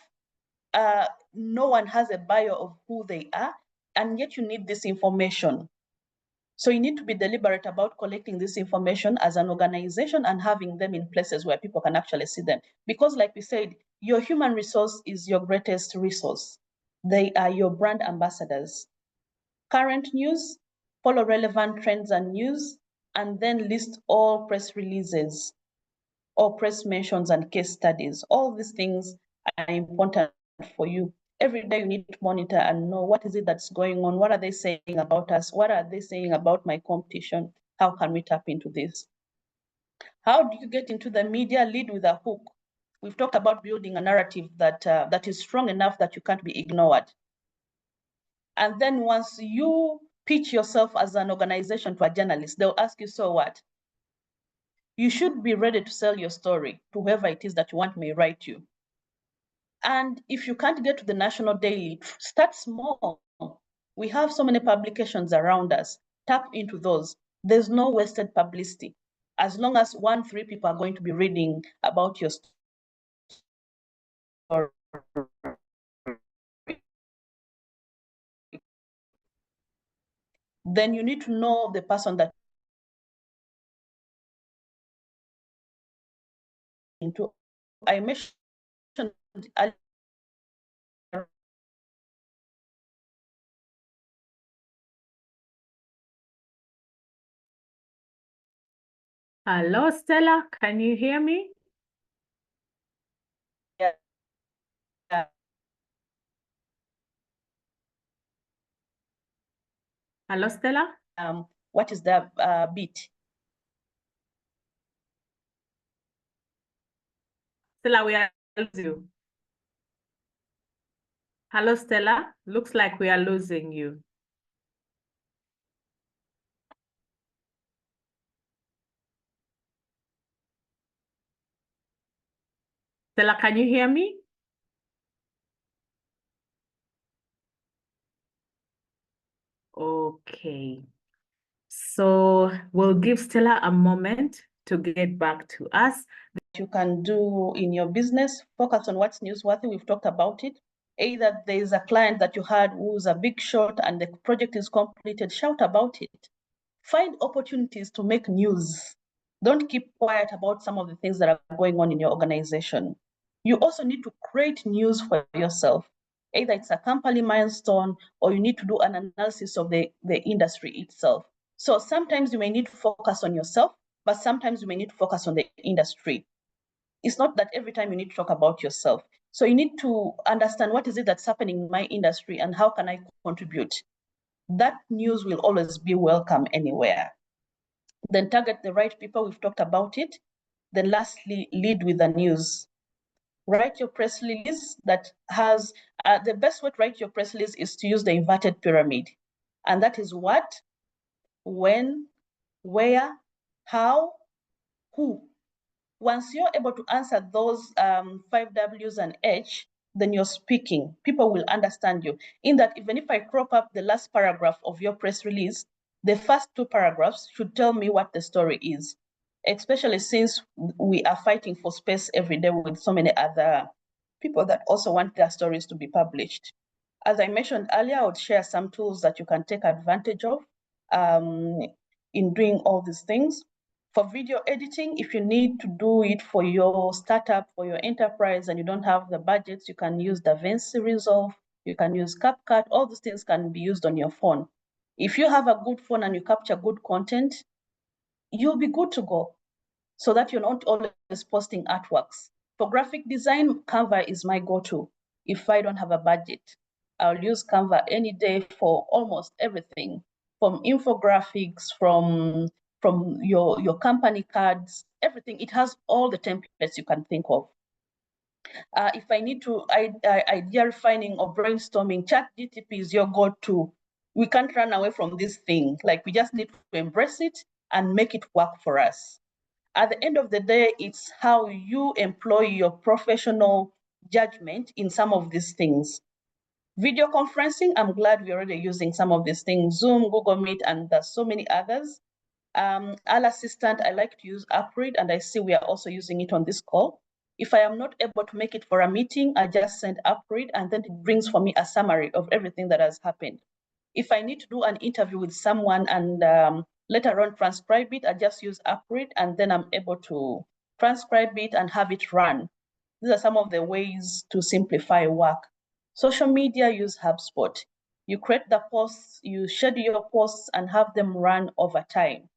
No one has a bio of who they are, and yet you need this information. So you need to be deliberate about collecting this information as an organization and having them in places where people can actually see them. Because like we said, your human resource is your greatest resource. They are your brand ambassadors. Current news, follow relevant trends and news, and then list all press releases. or press mentions and case studies. All these things are important for you. Every day you need to monitor and know what is it that's going on, what are they saying about us, what are they saying about my competition, how can we tap into this? How do you get into the media? Lead with a hook. We've talked about building a narrative that is strong enough that you can't be ignored. And then once you pitch yourself as an organization to a journalist, they'll ask you, so what? You should be ready to sell your story to whoever it is that you want may write you. And if you can't get to the national daily, start small. We have so many publications around us. Tap into those. There's no wasted publicity. As long as 1-3 people are going to be reading about your story, then you need to know the person that into. I mentioned Hello, Stella. Can you hear me? Hello, Stella. What is the bit? Stella, we are losing you. Hello, Stella. Looks like we are losing you. Stella, can you hear me? Okay. So we'll give Stella a moment to get back to us. You can do in your business, focus on what's newsworthy. We've talked about it. Either there is a client that you had who's a big shot and the project is completed, shout about it. Find opportunities to make news. Don't keep quiet about some of the things that are going on in your organization. You also need to create news for yourself. Either it's a company milestone or you need to do an analysis of the industry itself. So sometimes you may need to focus on yourself, but sometimes you may need to focus on the industry. It's not that every time you need to talk about yourself. So you need to understand what is it that's happening in my industry and how can I contribute. That news will always be welcome anywhere. Then target the right people. We've talked about it. Then lastly, lead with the news. Write your press release that has, the best way to write your press release is to use the inverted pyramid. And that is what, when, where, how, who. Once you're able to answer those 5 W's and H, then you're speaking. People will understand you. In that, even if I crop up the last paragraph of your press release, the first 2 paragraphs should tell me what the story is, especially since we are fighting for space every day with so many other people that also want their stories to be published. As I mentioned earlier, I would share some tools that you can take advantage of in doing all these things. For video editing, if you need to do it for your startup, for your enterprise, and you don't have the budgets, you can use DaVinci Resolve, you can use CapCut, all these things can be used on your phone. If you have a good phone and you capture good content, you'll be good to go, so that you're not always posting artworks. For graphic design, Canva is my go-to. If I don't have a budget, I'll use Canva any day for almost everything, from infographics, from your company cards, everything. It has all the templates you can think of. If I need to idea refining or brainstorming, ChatGPT is your go-to. We can't run away from this thing. Like, we just need to embrace it and make it work for us. At the end of the day, it's how you employ your professional judgment in some of these things. Video conferencing, I'm glad we're already using some of these things, Zoom, Google Meet, and there's so many others. Al Assistant, I like to use UpRead, and I see we are also using it on this call. If I am not able to make it for a meeting, I just send UpRead, and then it brings for me a summary of everything that has happened. If I need to do an interview with someone and later on transcribe it, I just use UpRead, and then I'm able to transcribe it and have it run. These are some of the ways to simplify work. Social media, use HubSpot. You create the posts, you schedule your posts and have them run over time.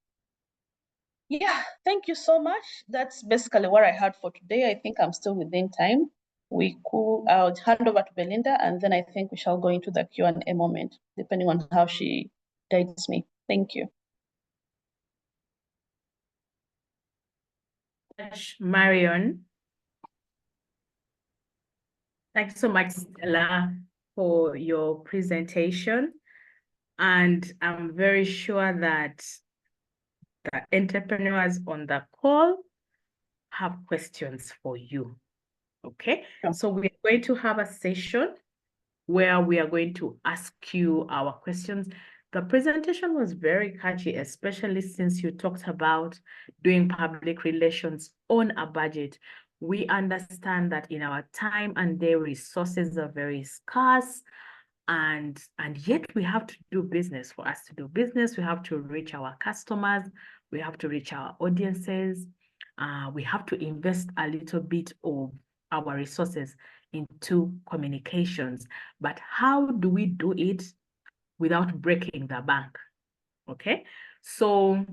Yeah, thank you so much. That's basically what I had for today. I think I'm still within time. I'll hand over to Belinda, and then I think we shall go into the Q&A moment, depending on how she guides me. Thank you. Marion. Thanks so much, Stella, for your presentation. And I'm very sure that the entrepreneurs on the call have questions for you. Okay, Sure. so we're going to have a session where we are going to ask you our questions. The presentation was very catchy, especially since you talked about doing public relations on a budget. We understand that in our time and day, resources are very scarce, and yet we have to do business. For us to do business, we have to reach our customers, we have to reach our audiences, we have to invest a little bit of our resources into communications. But how do we do it without breaking the bank? Okay, so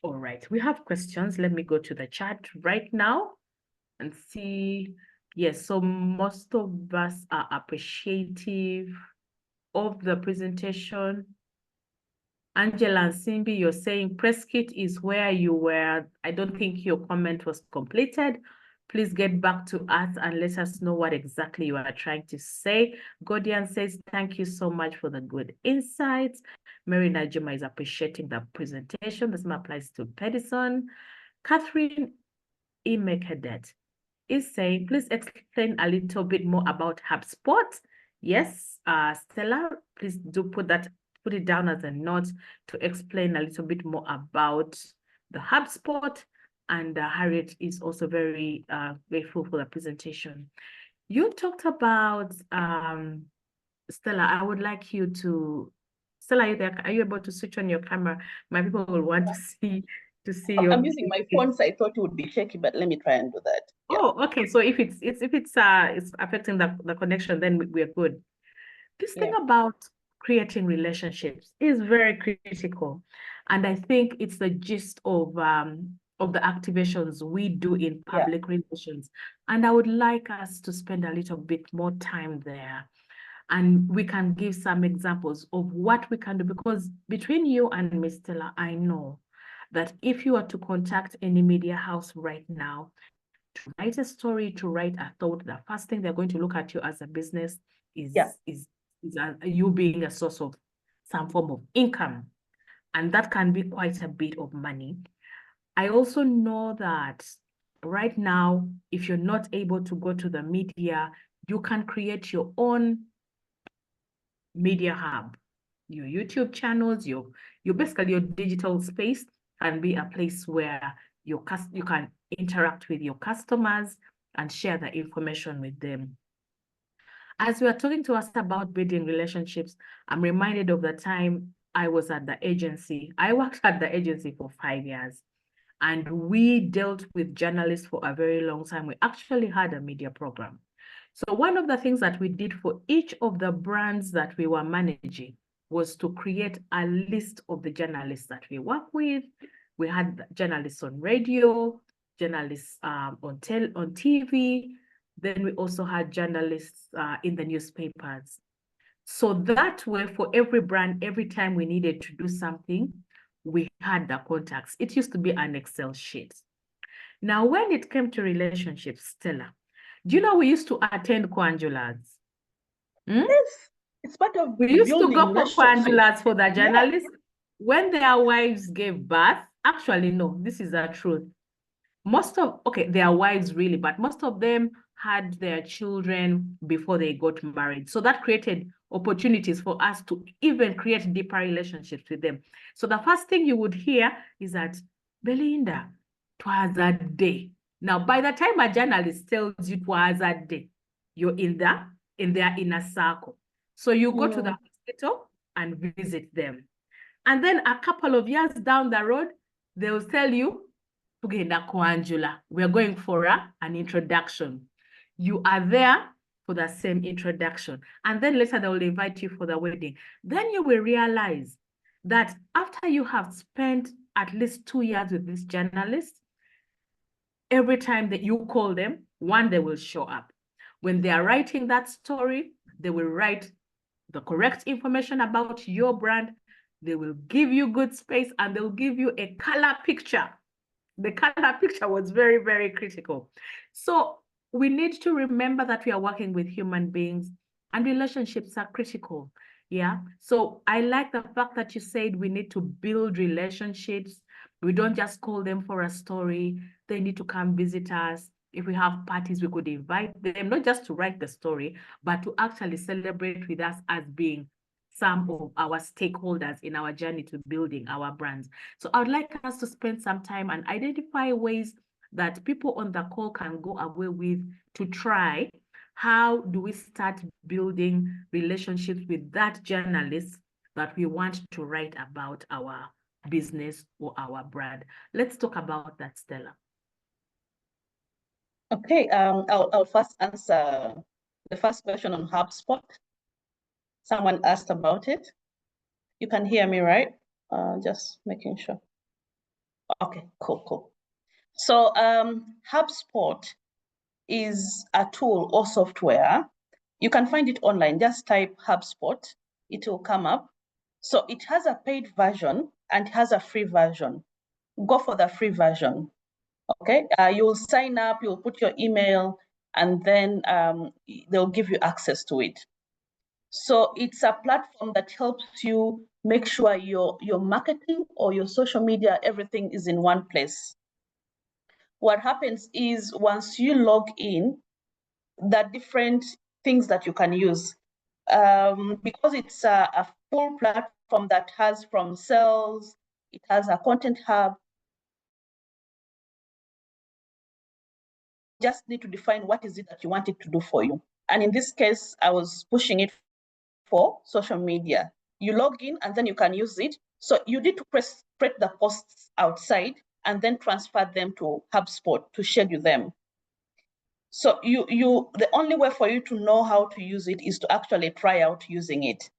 all right, we have questions. Let me go to the chat right now and see. Yes, so most of us are appreciative of the presentation. Angela and Simbi, you're saying press kit is where you were. I don't think your comment was completed. Please get back to us and let us know what exactly you are trying to say. Godian says, thank you so much for the good insights. Mary Najima is appreciating the presentation. This applies to Pedison. Catherine Imekedet is saying, please explain a little bit more about HubSpot. Yes, Stella, please do put it down as a note to explain a little bit more about the HubSpot. And Harriet is also very grateful for the presentation. You talked about, Stella, I would like you to, Stella, are you able to switch on your camera? My people will want to see your. I'm using my phone, so I thought it would be shaky, but let me try and do that. Yeah. Oh, okay. So if it's affecting the connection, then we're good. This thing about creating relationships is very critical. And I think it's the gist of the activations we do in public relations. And I would like us to spend a little bit more time there. And we can give some examples of what we can do, because between you and Ms. Stella, I know that if you are to contact any media house right now, to write a story, to write a thought, the first thing they're going to look at you as a business is you being a source of some form of income. And that can be quite a bit of money. I also know that right now, if you're not able to go to the media, you can create your own media hub. Your YouTube channels, your basically your digital space can be a place where you can interact with your customers and share the information with them. As we are talking to us about building relationships, I'm reminded of the time I was at the agency. I worked at the agency for 5 years, and we dealt with journalists for a very long time. We actually had a media program. So one of the things that we did for each of the brands that we were managing was to create a list of the journalists that we work with. We had journalists on radio, journalists on TV. Then we also had journalists in the newspapers. So that way, for every brand, every time we needed to do something, we had the contacts. It used to be an Excel sheet. Now, when it came to relationships, Stella, do you know we used to attend Kwanjulas? Yes, it's part of we used to go for Kwanjulas for the journalists. When their wives gave birth, actually, no, this is the truth. Their wives really, but most of them had their children before they got married. So that created opportunities for us to even create deeper relationships with them. So the first thing you would hear is that, Belinda, twas a day. Now, by the time a journalist tells you twas a day, you're in their inner circle. So you go to the hospital and visit them. And then a couple of years down the road, they'll tell you, we're going for an introduction. You are there for the same introduction. And then later they will invite you for the wedding. Then you will realize that after you have spent at least 2 years with these journalists, every time that you call them, one, they will show up. When they are writing that story, they will write the correct information about your brand. They will give you good space, and they'll give you a color picture. The color picture was very, very critical. So we need to remember that we are working with human beings, and relationships are critical. Yeah. So I like the fact that you said we need to build relationships. We don't just call them for a story. They need to come visit us. If we have parties, we could invite them, not just to write the story, but to actually celebrate with us as being some of our stakeholders in our journey to building our brands. So I would like us to spend some time and identify ways that people on the call can go away with to try. How do we start building relationships with that journalist that we want to write about our business or our brand? Let's talk about that, Stella. Okay, I'll first answer the first question on HubSpot. Someone asked about it. You can hear me, right? Just making sure. Okay, cool. So HubSpot is a tool or software. You can find it online. Just type HubSpot. It will come up. So it has a paid version and it has a free version. Go for the free version. Okay, you'll sign up, you'll put your email, and then they'll give you access to it. So it's a platform that helps you make sure your marketing or your social media, everything is in one place. What happens is once you log in, there are different things that you can use. Because it's a full platform that has from sales, it has a content hub. Just need to define what is it that you want it to do for you. And in this case, I was pushing it for social media. You log in and then you can use it. So you need to print the posts outside and then transfer them to HubSpot to schedule them. So the only way for you to know how to use it is to actually try out using it.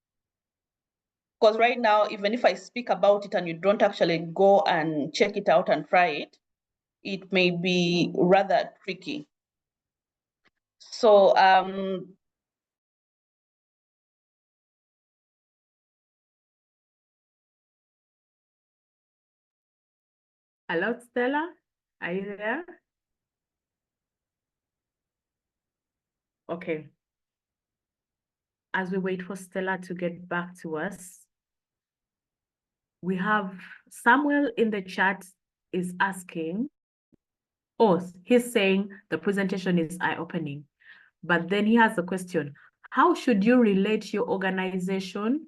Because right now, even if I speak about it and you don't actually go and check it out and try it, it may be rather tricky. So Hello, Stella. Are you there? Okay. As we wait for Stella to get back to us, we have Samuel in the chat is asking, he's saying the presentation is eye-opening, but then he has a question. How should you relate your organization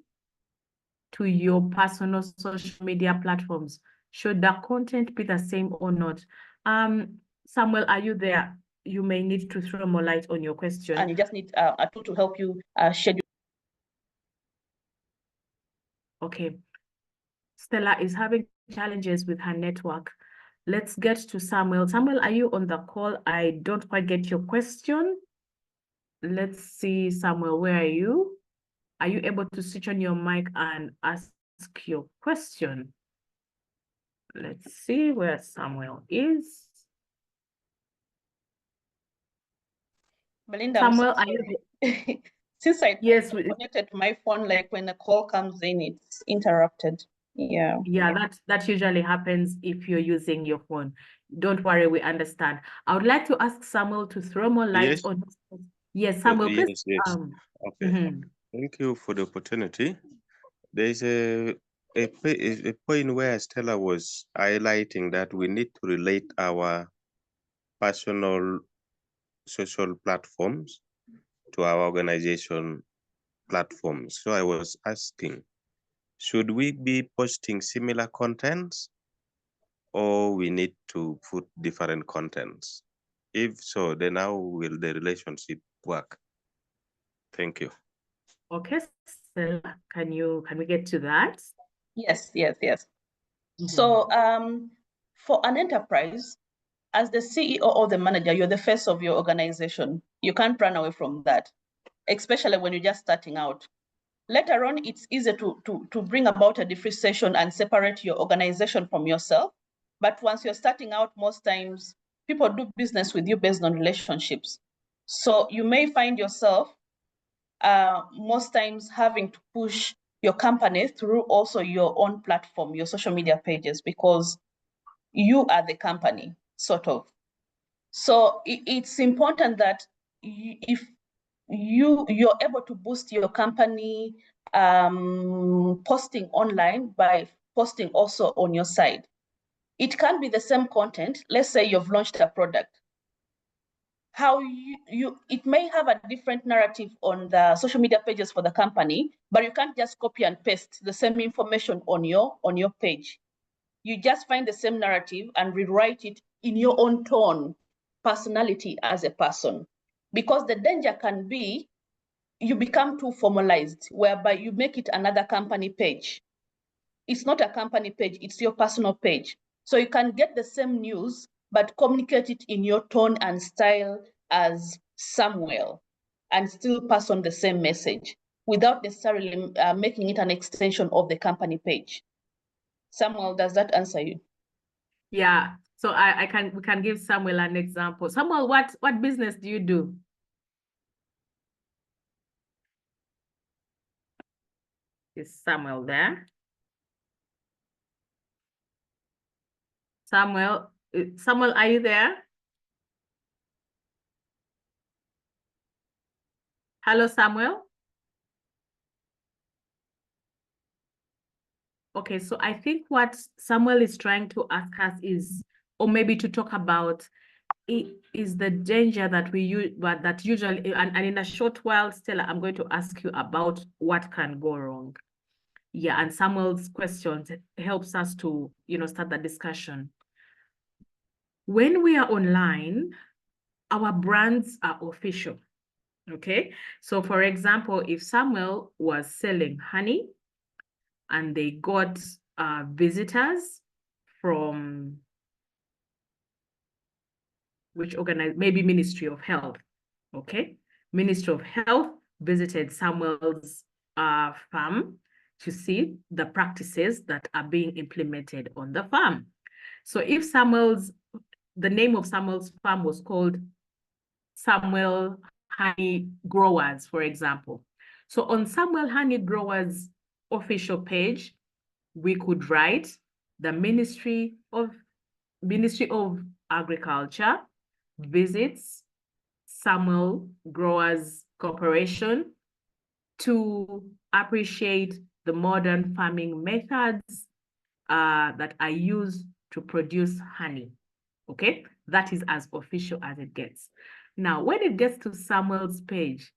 to your personal social media platforms? Should the content be the same or not? Samuel, are you there? You may need to throw more light on your question. And you just need a tool to help you schedule. Okay. Stella is having challenges with her network. Let's get to Samuel. Samuel, are you on the call? I don't quite get your question. Let's see, Samuel, where are you? Are you able to switch on your mic and ask your question? Let's see where Samuel is. Belinda, Samuel, are you? Since I yes, connected to my phone, like when a call comes in, it's interrupted. Yeah. Yeah, that usually happens if you're using your phone. Don't worry, we understand. I would like to ask Samuel to throw more light on. Yes, Samuel, please. Yes. Okay. Thank you for the opportunity. There's a point where Stella was highlighting that we need to relate our personal social platforms to our organization platforms. So I was asking, should we be posting similar contents or we need to put different contents? If so, then how will the relationship work? Thank you. Okay, Stella, can we get to that? Yes. So for an enterprise, as the CEO or the manager, you're the face of your organization. You can't run away from that, especially when you're just starting out. Later on, it's easier to bring about a differentiation and separate your organization from yourself. But once you're starting out, most times people do business with you based on relationships. So you may find yourself most times having to push your company through also your own platform, your social media pages, because you are the company, sort of. So it's important that if you're able to boost your company posting online by posting also on your side. It can be the same content. Let's say you've launched a product. How it may have a different narrative on the social media pages for the company, but you can't just copy and paste the same information on your page. You just find the same narrative and rewrite it in your own tone, personality as a person. Because the danger can be you become too formalized, whereby you make it another company page. It's not a company page, it's your personal page. So you can get the same news, but communicate it in your tone and style as Samuel, and still pass on the same message without necessarily making it an extension of the company page. Samuel, does that answer you? Yeah. So we can give Samuel an example. Samuel, what business do you do? Is Samuel there? Samuel, are you there? Hello, Samuel. Okay, so I think what Samuel is trying to ask us is, or maybe to talk about, is the danger that we use, but that usually, and in a short while, Stella, I'm going to ask you about what can go wrong. Yeah, and Samuel's questions helps us to, start the discussion. When we are online, our brands are official, okay? So for example, if Samuel was selling honey and they got visitors from which organization, maybe Ministry of Health, okay? Ministry of Health visited Samuel's farm to see the practices that are being implemented on the farm. So if the name of Samuel's farm was called Samuel Honey Growers, for example. So on Samuel Honey Growers official page, we could write the Ministry of Agriculture visits Samuel Growers Corporation to appreciate the modern farming methods that are used to produce honey. Okay, that is as official as it gets. Now, when it gets to Samuel's page,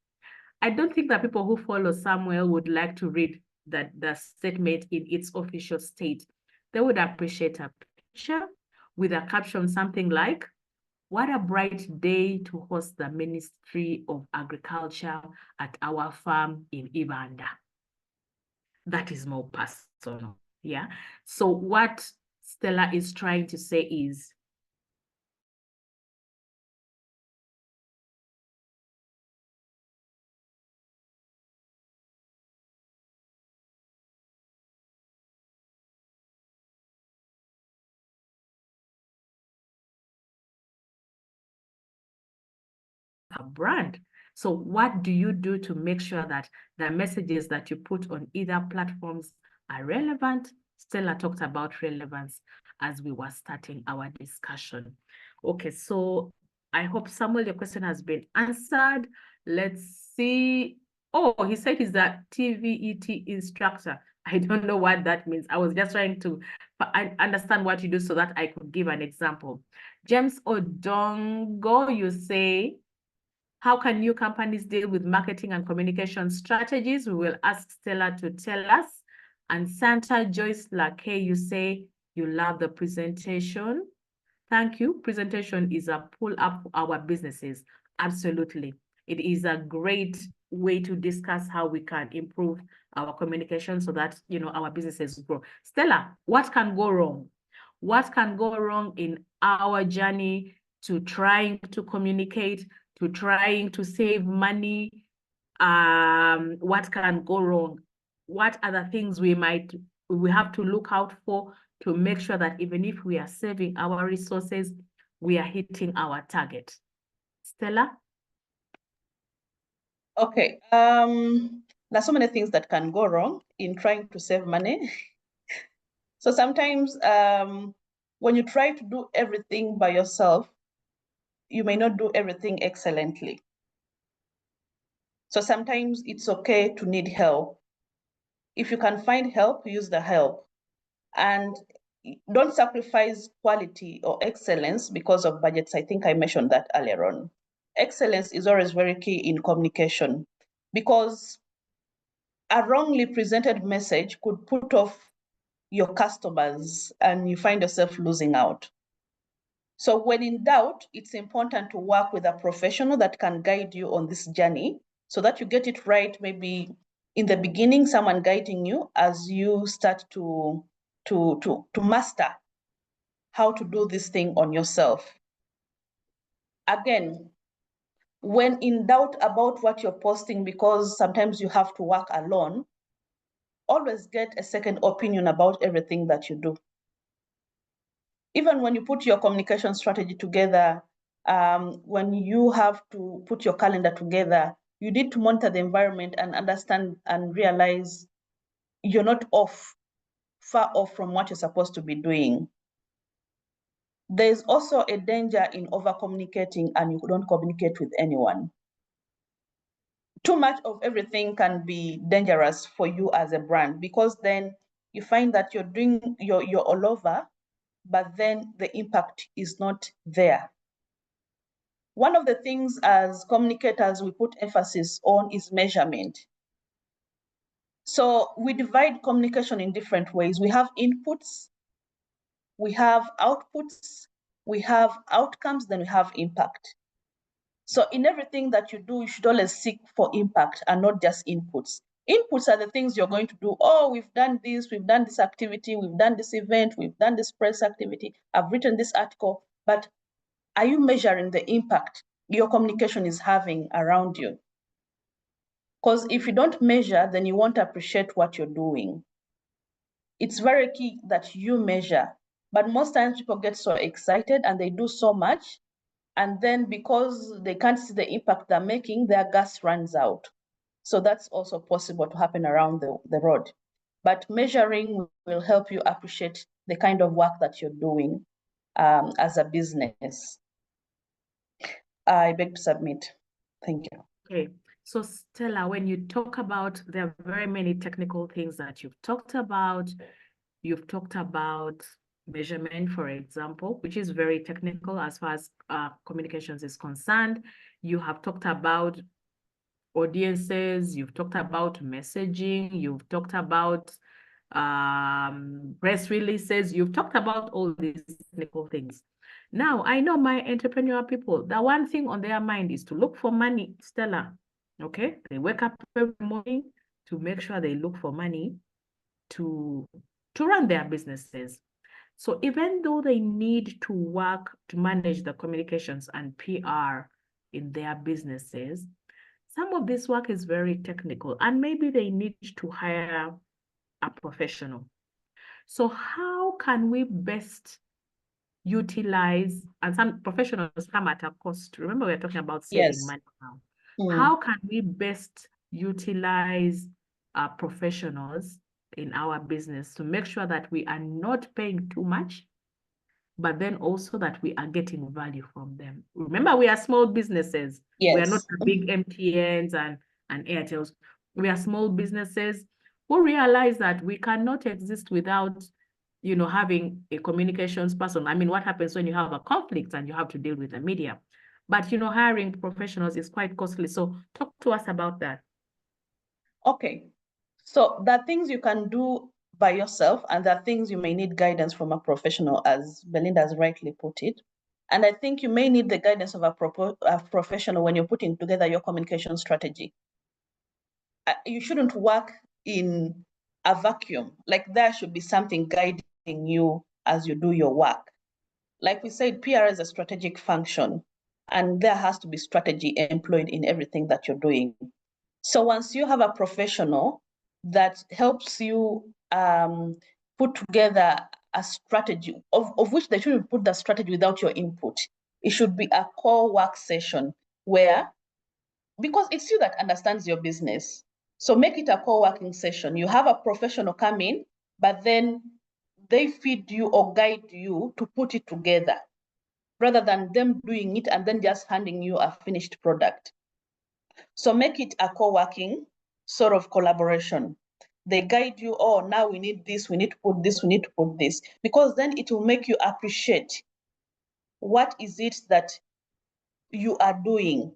I don't think that people who follow Samuel would like to read the statement in its official state. They would appreciate a picture with a caption something like, "What a bright day to host the Ministry of Agriculture at our farm in Ibanda." That is more personal, yeah? So what Stella is trying to say is, a brand. So what do you do to make sure that the messages that you put on either platforms are relevant? Stella talked about relevance as we were starting our discussion. Okay, so I hope, Samuel, your question has been answered. Let's see. Oh, he said he's a TVET instructor. I don't know what that means. I was just trying to understand what you do so that I could give an example. James Odongo, you say, how can new companies deal with marketing and communication strategies? We will ask Stella to tell us. And Santa Joyce Lake, you say you love the presentation. Thank you. Presentation is a pull up for our businesses. Absolutely. It is a great way to discuss how we can improve our communication so that, our businesses grow. Stella, what can go wrong? What can go wrong in our journey to trying to communicate, to trying to save money, what can go wrong, what other things we have to look out for to make sure that even if we are saving our resources, we are hitting our target. Stella? Okay, there's so many things that can go wrong in trying to save money. So sometimes when you try to do everything by yourself, you may not do everything excellently. So sometimes it's okay to need help. If you can find help, use the help. And don't sacrifice quality or excellence because of budgets. I think I mentioned that earlier on. Excellence is always very key in communication, because a wrongly presented message could put off your customers and you find yourself losing out. So when in doubt, it's important to work with a professional that can guide you on this journey so that you get it right. Maybe in the beginning, someone guiding you as you start to master how to do this thing on yourself. Again, when in doubt about what you're posting, because sometimes you have to work alone, always get a second opinion about everything that you do. Even when you put your communication strategy together, when you have to put your calendar together, you need to monitor the environment and understand and realize you're not far off from what you're supposed to be doing. There's also a danger in over-communicating and you don't communicate with anyone. Too much of everything can be dangerous for you as a brand, because then you find that you're all over, but then the impact is not there. One of the things as communicators we put emphasis on is measurement. So we divide communication in different ways. We have inputs, we have outputs, we have outcomes, then we have impact. So in everything that you do, you should always seek for impact and not just inputs. Inputs are the things you're going to do. Oh, we've done this activity, we've done this event, we've done this press activity, I've written this article, but are you measuring the impact your communication is having around you? Because if you don't measure, then you won't appreciate what you're doing. It's very key that you measure, but most times people get so excited and they do so much, and then because they can't see the impact they're making, their gas runs out. So that's also possible to happen around the road. But measuring will help you appreciate the kind of work that you're doing as a business. I beg to submit. Thank you. Okay. So Stella, when you talk about, there are very many technical things that you've talked about. You've talked about measurement, for example, which is very technical as far as communications is concerned. You have talked about audiences, you've talked about messaging, you've talked about press releases, you've talked about all these technical things. Now, I know my entrepreneur people, the one thing on their mind is to look for money, Stella, okay? They wake up every morning to make sure they look for money to run their businesses. So even though they need to work to manage the communications and PR in their businesses, some of this work is very technical and maybe they need to hire a professional. So how can we best utilize, and some professionals come at a cost. Remember, we're talking about saving money now. How can we best utilize professionals in our business to make sure that we are not paying too much, but then also that we are getting value from them? Remember, we are small businesses. Yes. We are not the big MTNs and Airtels. We are small businesses who realize that we cannot exist without having a communications person. I mean, what happens when you have a conflict and you have to deal with the media? But, hiring professionals is quite costly. So talk to us about that. Okay. So there are things you can do by yourself, and there are things you may need guidance from a professional, as Belinda has rightly put it. And I think you may need the guidance of a professional when you're putting together your communication strategy. You shouldn't work in a vacuum. Like, there should be something guiding you as you do your work. Like we said, PR is a strategic function, and there has to be strategy employed in everything that you're doing. So once you have a professional that helps you put together a strategy, of which they shouldn't put the strategy without your input. It should be a core work session where, because it's you that understands your business. So make it a core working session. You have a professional come in, but then they feed you or guide you to put it together, rather than them doing it and then just handing you a finished product. So make it a co-working sort of collaboration. They guide you, oh, now we need this, we need to put this, we need to put this, because then it will make you appreciate what is it that you are doing.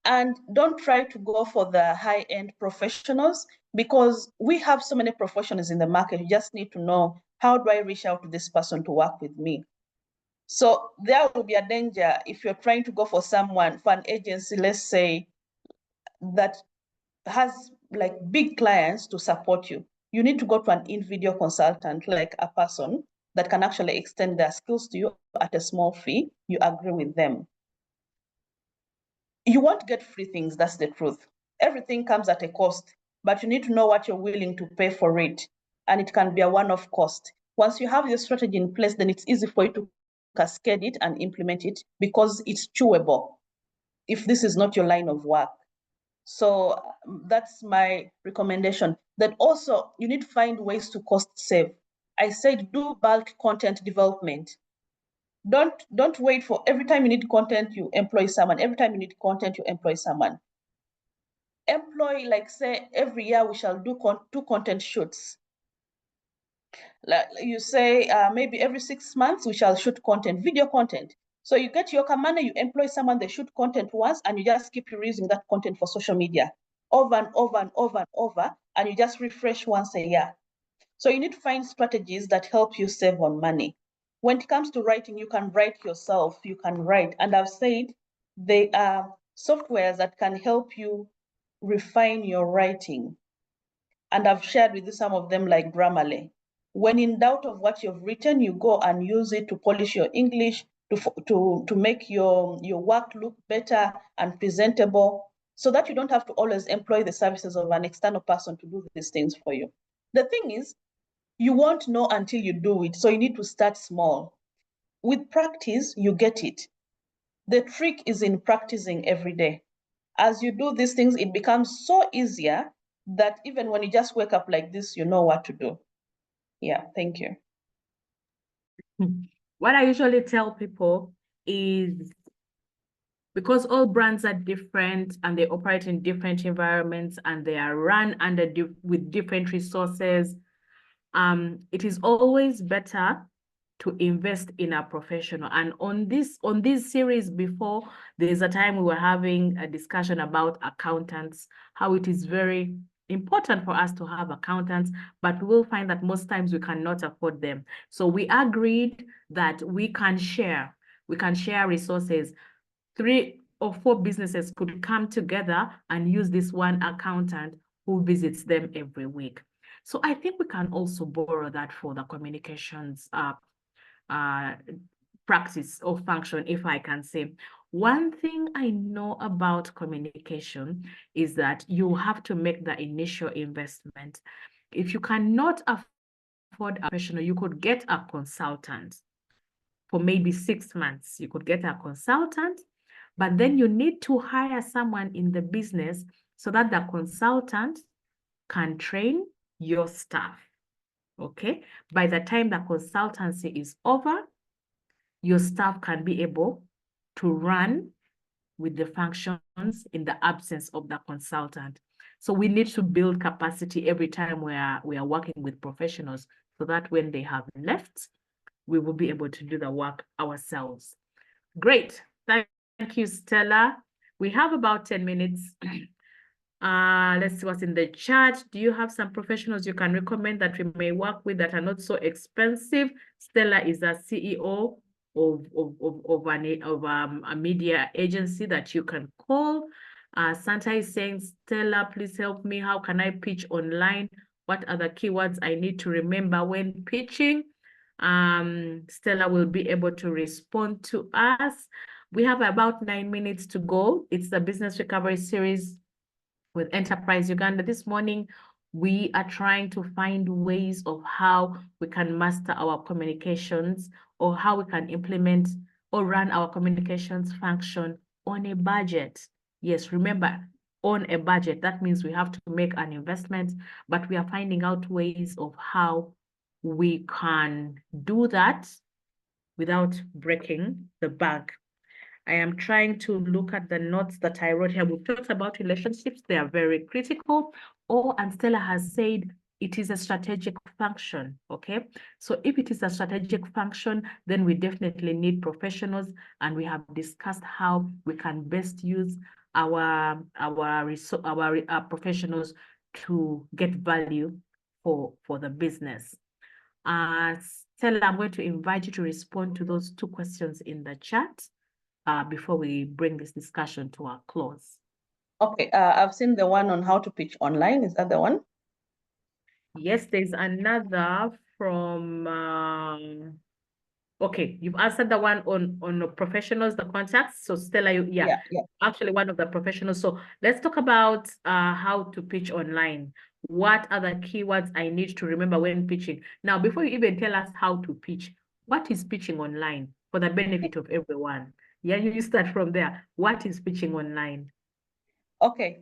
And don't try to go for the high-end professionals, because we have so many professionals in the market. You just need to know, how do I reach out to this person to work with me? So there will be a danger if you're trying to go for someone, for an agency, let's say, that has like big clients to support you. You need to go to an individual consultant, like a person that can actually extend their skills to you at a small fee. You agree with them. You won't get free things, that's the truth. Everything comes at a cost, but you need to know what you're willing to pay for it. And it can be a one-off cost. Once you have your strategy in place, then it's easy for you to cascade it and implement it, because it's chewable if this is not your line of work. So that's my recommendation. That also, you need to find ways to cost save. I said, do bulk content development. Don't wait for every time you need content, you employ someone. Every time you need content, you employ someone. Employ, like, say, every year we shall do 2 content shoots. Like you say, maybe every 6 months we shall shoot content, video content. So you get your commander, you employ someone, they shoot content once, and you just keep reusing that content for social media over and over and over and over, and you just refresh once a year. So you need to find strategies that help you save on money. When it comes to writing, you can write yourself, you can write. And I've said they are softwares that can help you refine your writing. And I've shared with you some of them, like Grammarly. When in doubt of what you've written, you go and use it to polish your English, to make your work look better and presentable, so that you don't have to always employ the services of an external person to do these things for you. The thing is, you won't know until you do it. So you need to start small. With practice, you get it. The trick is in practicing every day. As you do these things, it becomes so easier that even when you just wake up like this, you know what to do. Yeah, thank you. What I usually tell people is, because all brands are different and they operate in different environments and they are run under with different resources, it is always better to invest in a professional. And on this series before, there's a time we were having a discussion about accountants, how it is very important for us to have accountants, but we'll find that most times we cannot afford them. So we agreed that we can share resources. 3 or 4 businesses could come together and use this one accountant who visits them every week. So I think we can also borrow that for the communications practice or function, if I can say. One thing I know about communication is that you have to make the initial investment. If you cannot afford a professional, you could get a consultant for maybe 6 months. You could get a consultant, but then you need to hire someone in the business so that the consultant can train your staff. Okay, by the time the consultancy is over, your staff can be able to run with the functions in the absence of the consultant. So we need to build capacity every time we are working with professionals, so that when they have left, we will be able to do the work ourselves. Great. Thank you, Stella. We have about 10 minutes. Let's see what's in the chat. Do you have some professionals you can recommend that we may work with that are not so expensive? Stella is a CEO of a media agency that you can call. Santa is saying, Stella, please help me. How can I pitch online? What are the keywords I need to remember when pitching? Stella will be able to respond to us. We have about 9 minutes to go. It's the Business Recovery Series with Enterprise Uganda. This morning, we are trying to find ways of how we can master our communications, or how we can implement or run our communications function on a budget. Yes, remember, on a budget. That means we have to make an investment, but we are finding out ways of how we can do that without breaking the bank. I am trying to look at the notes that I wrote here. We've talked about relationships. They are very critical. Oh, and Stella has said it is a strategic function, okay? So if it is a strategic function, then we definitely need professionals, and we have discussed how we can best use our professionals to get value for the business. Stella, I'm going to invite you to respond to those 2 questions in the chat before we bring this discussion to a close. Okay, I've seen the one on how to pitch online. Is that the one? Yes, there's another from, okay, you've answered the one on the professionals, the contacts. So Stella, Yeah. actually one of the professionals. So let's talk about how to pitch online. What are the keywords I need to remember when pitching? Now, before you even tell us how to pitch, what is pitching online for the benefit of everyone? Yeah, you start from there. What is pitching online? Okay.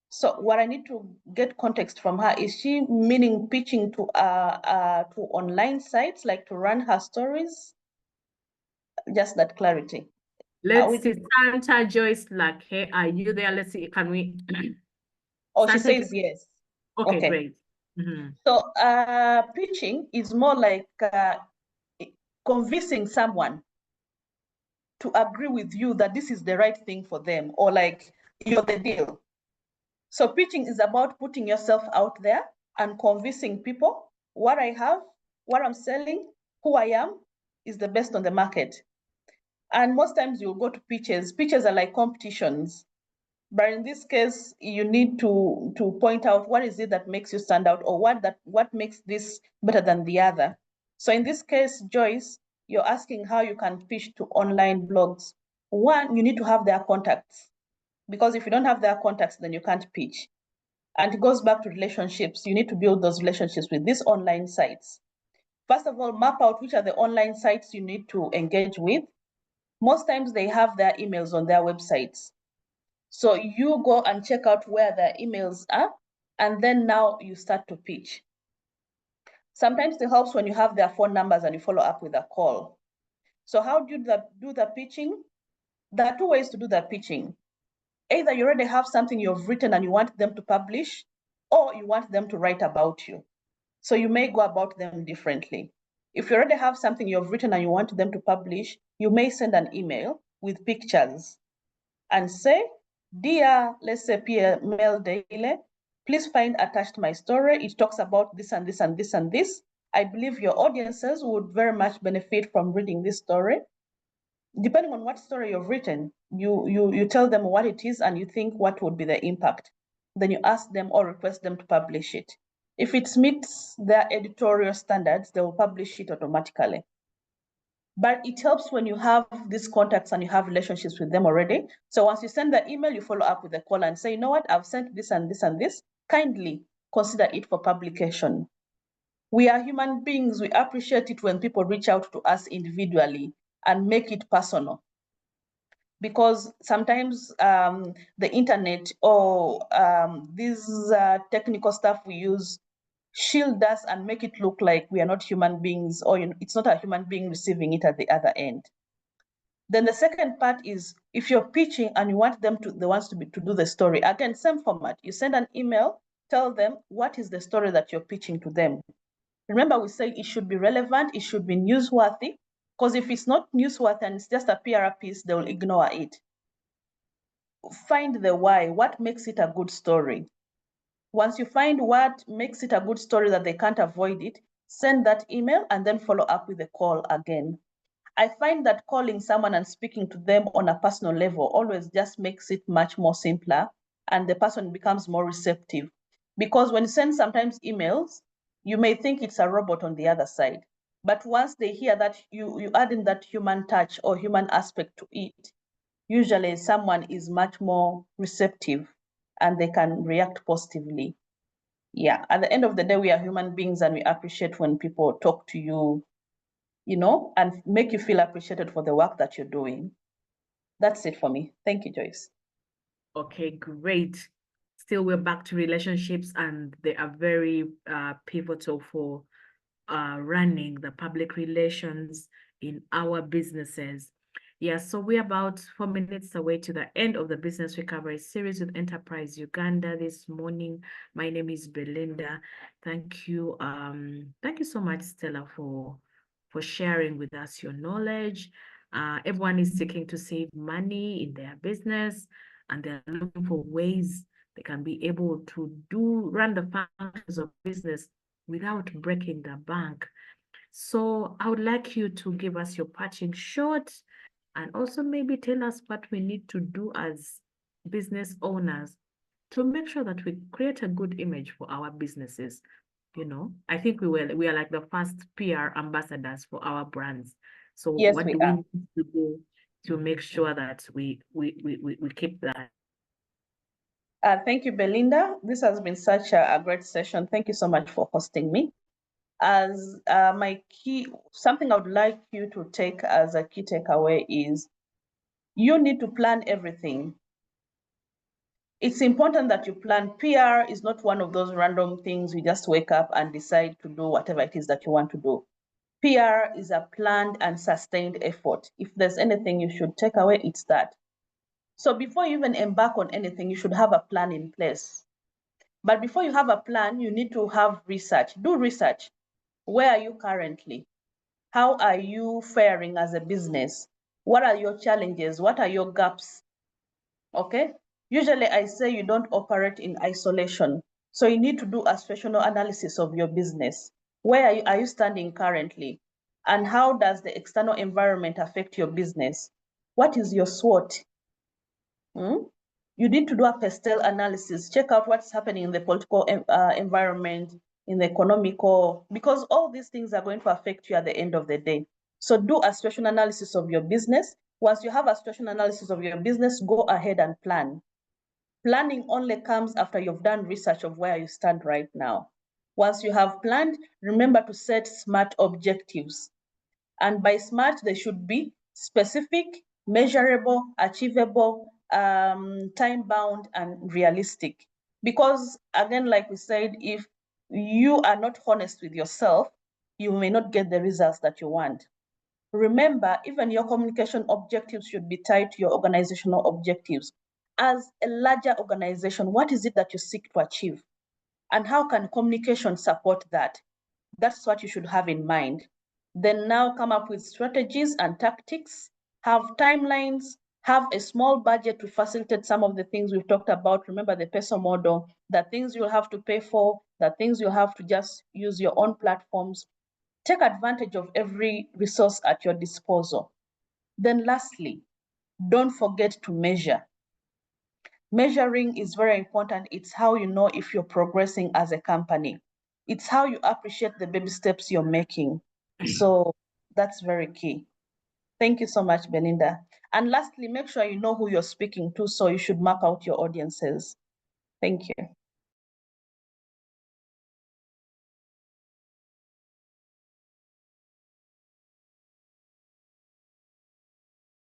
So what I need to get context from her, is she meaning pitching to online sites, like to run her stories? Just that clarity. Let's see, Santa Joyce Lake, are you there? Let's see, can we? Oh, she Santa says yes. Okay, Okay. great. Mm-hmm. So pitching is more like convincing someone to agree with you that this is the right thing for them, or like you're the deal. So pitching is about putting yourself out there and convincing people what I have, what I'm selling, who I am is the best on the market. And most times you'll go to pitches. Pitches are like competitions. But in this case, you need to point out what is it that makes you stand out, or what makes this better than the other. So in this case, Joyce, you're asking how you can pitch to online blogs. One, you need to have their contacts, because if you don't have their contacts, then you can't pitch. And it goes back to relationships. You need to build those relationships with these online sites. First of all, map out which are the online sites you need to engage with. Most times they have their emails on their websites. So you go and check out where their emails are, and then now you start to pitch. Sometimes it helps when you have their phone numbers and you follow up with a call. So how do you do the pitching? There are 2 ways to do the pitching. Either you already have something you've written and you want them to publish, or you want them to write about you. So you may go about them differently. If you already have something you've written and you want them to publish, you may send an email with pictures and say, dear, let's say Mail Daily, please find attached my story. It talks about this and this and this and this. I believe your audiences would very much benefit from reading this story. Depending on what story you've written, you tell them what it is and you think what would be the impact. Then you ask them or request them to publish it. If it meets their editorial standards, they will publish it automatically. But it helps when you have these contacts and you have relationships with them already. So once you send the email, you follow up with a call and say, you know what, I've sent this and this and this. Kindly consider it for publication. We are human beings. We appreciate it when people reach out to us individually and make it personal. Because sometimes the internet or these technical stuff we use shield us and make it look like we are not human beings, or it's not a human being receiving it at the other end. Then the second part is, if you're pitching and you want them to do the story, again, same format. You send an email, tell them what is the story that you're pitching to them. Remember, we say it should be relevant, it should be newsworthy, because if it's not newsworthy and it's just a PR piece, they will ignore it. Find the why, what makes it a good story. Once you find what makes it a good story that they can't avoid it, send that email and then follow up with a call again. I find that calling someone and speaking to them on a personal level always just makes it much more simpler, and the person becomes more receptive. Because when you send sometimes emails, you may think it's a robot on the other side. But once they hear that you add in that human touch or human aspect to it, usually someone is much more receptive and they can react positively. Yeah, at the end of the day, we are human beings and we appreciate when people talk to you, you know, and make you feel appreciated for the work that you're doing. That's it for me. Thank you, Joyce. Okay, great. Still, we're back to relationships, and they are very pivotal for running the public relations in our businesses. Yeah, so we're about 4 minutes away to the end of the Business Recovery Series with Enterprise Uganda this morning. My name is Belinda. Thank you. Thank you so much, Stella, for sharing with us your knowledge. Everyone is seeking to save money in their business, and they're looking for ways they can be able to run the functions of business without breaking the bank. So I would like you to give us your parting shot and also maybe tell us what we need to do as business owners to make sure that we create a good image for our businesses. You know, I think we are like the first PR ambassadors for our brands. So Yes, what we do are. we need to do to make sure that we keep that? Thank you, Belinda. This has been such a great session. Thank you so much for hosting me. As something I would like you to take as a key takeaway is you need to plan everything. It's important that you plan. PR is not one of those random things you just wake up and decide to do whatever it is that you want to do. PR is a planned and sustained effort. If there's anything you should take away, it's that. So before you even embark on anything, you should have a plan in place. But before you have a plan, you need to have research. Do research. Where are you currently? How are you faring as a business? What are your challenges? What are your gaps? Okay? Usually I say you don't operate in isolation. So you need to do a situational analysis of your business. Where are you standing currently? And how does the external environment affect your business? What is your SWOT? You need to do a pestle analysis, check out what's happening in the political environment, in the economical, because all these things are going to affect you at the end of the day. So do a situation analysis of your business. Once you have a situation analysis of your business, go ahead and plan. Planning only comes after you've done research of where you stand right now. Once you have planned, remember to set SMART objectives. And by SMART, they should be specific, measurable, achievable, time-bound, and realistic. Because again, like we said, if you are not honest with yourself, you may not get the results that you want. Remember, even your communication objectives should be tied to your organizational objectives. As a larger organization, what is it that you seek to achieve? And how can communication support that? That's what you should have in mind. Then now come up with strategies and tactics, have timelines, have a small budget to facilitate some of the things we've talked about. Remember the peso model, the things you'll have to pay for, the things you'll have to just use your own platforms. Take advantage of every resource at your disposal. Then lastly, don't forget to measure. Measuring is very important. It's how you know if you're progressing as a company. It's how you appreciate the baby steps you're making. So that's very key. Thank you so much, Belinda. And lastly, make sure you know who you're speaking to, so you should map out your audiences. Thank you.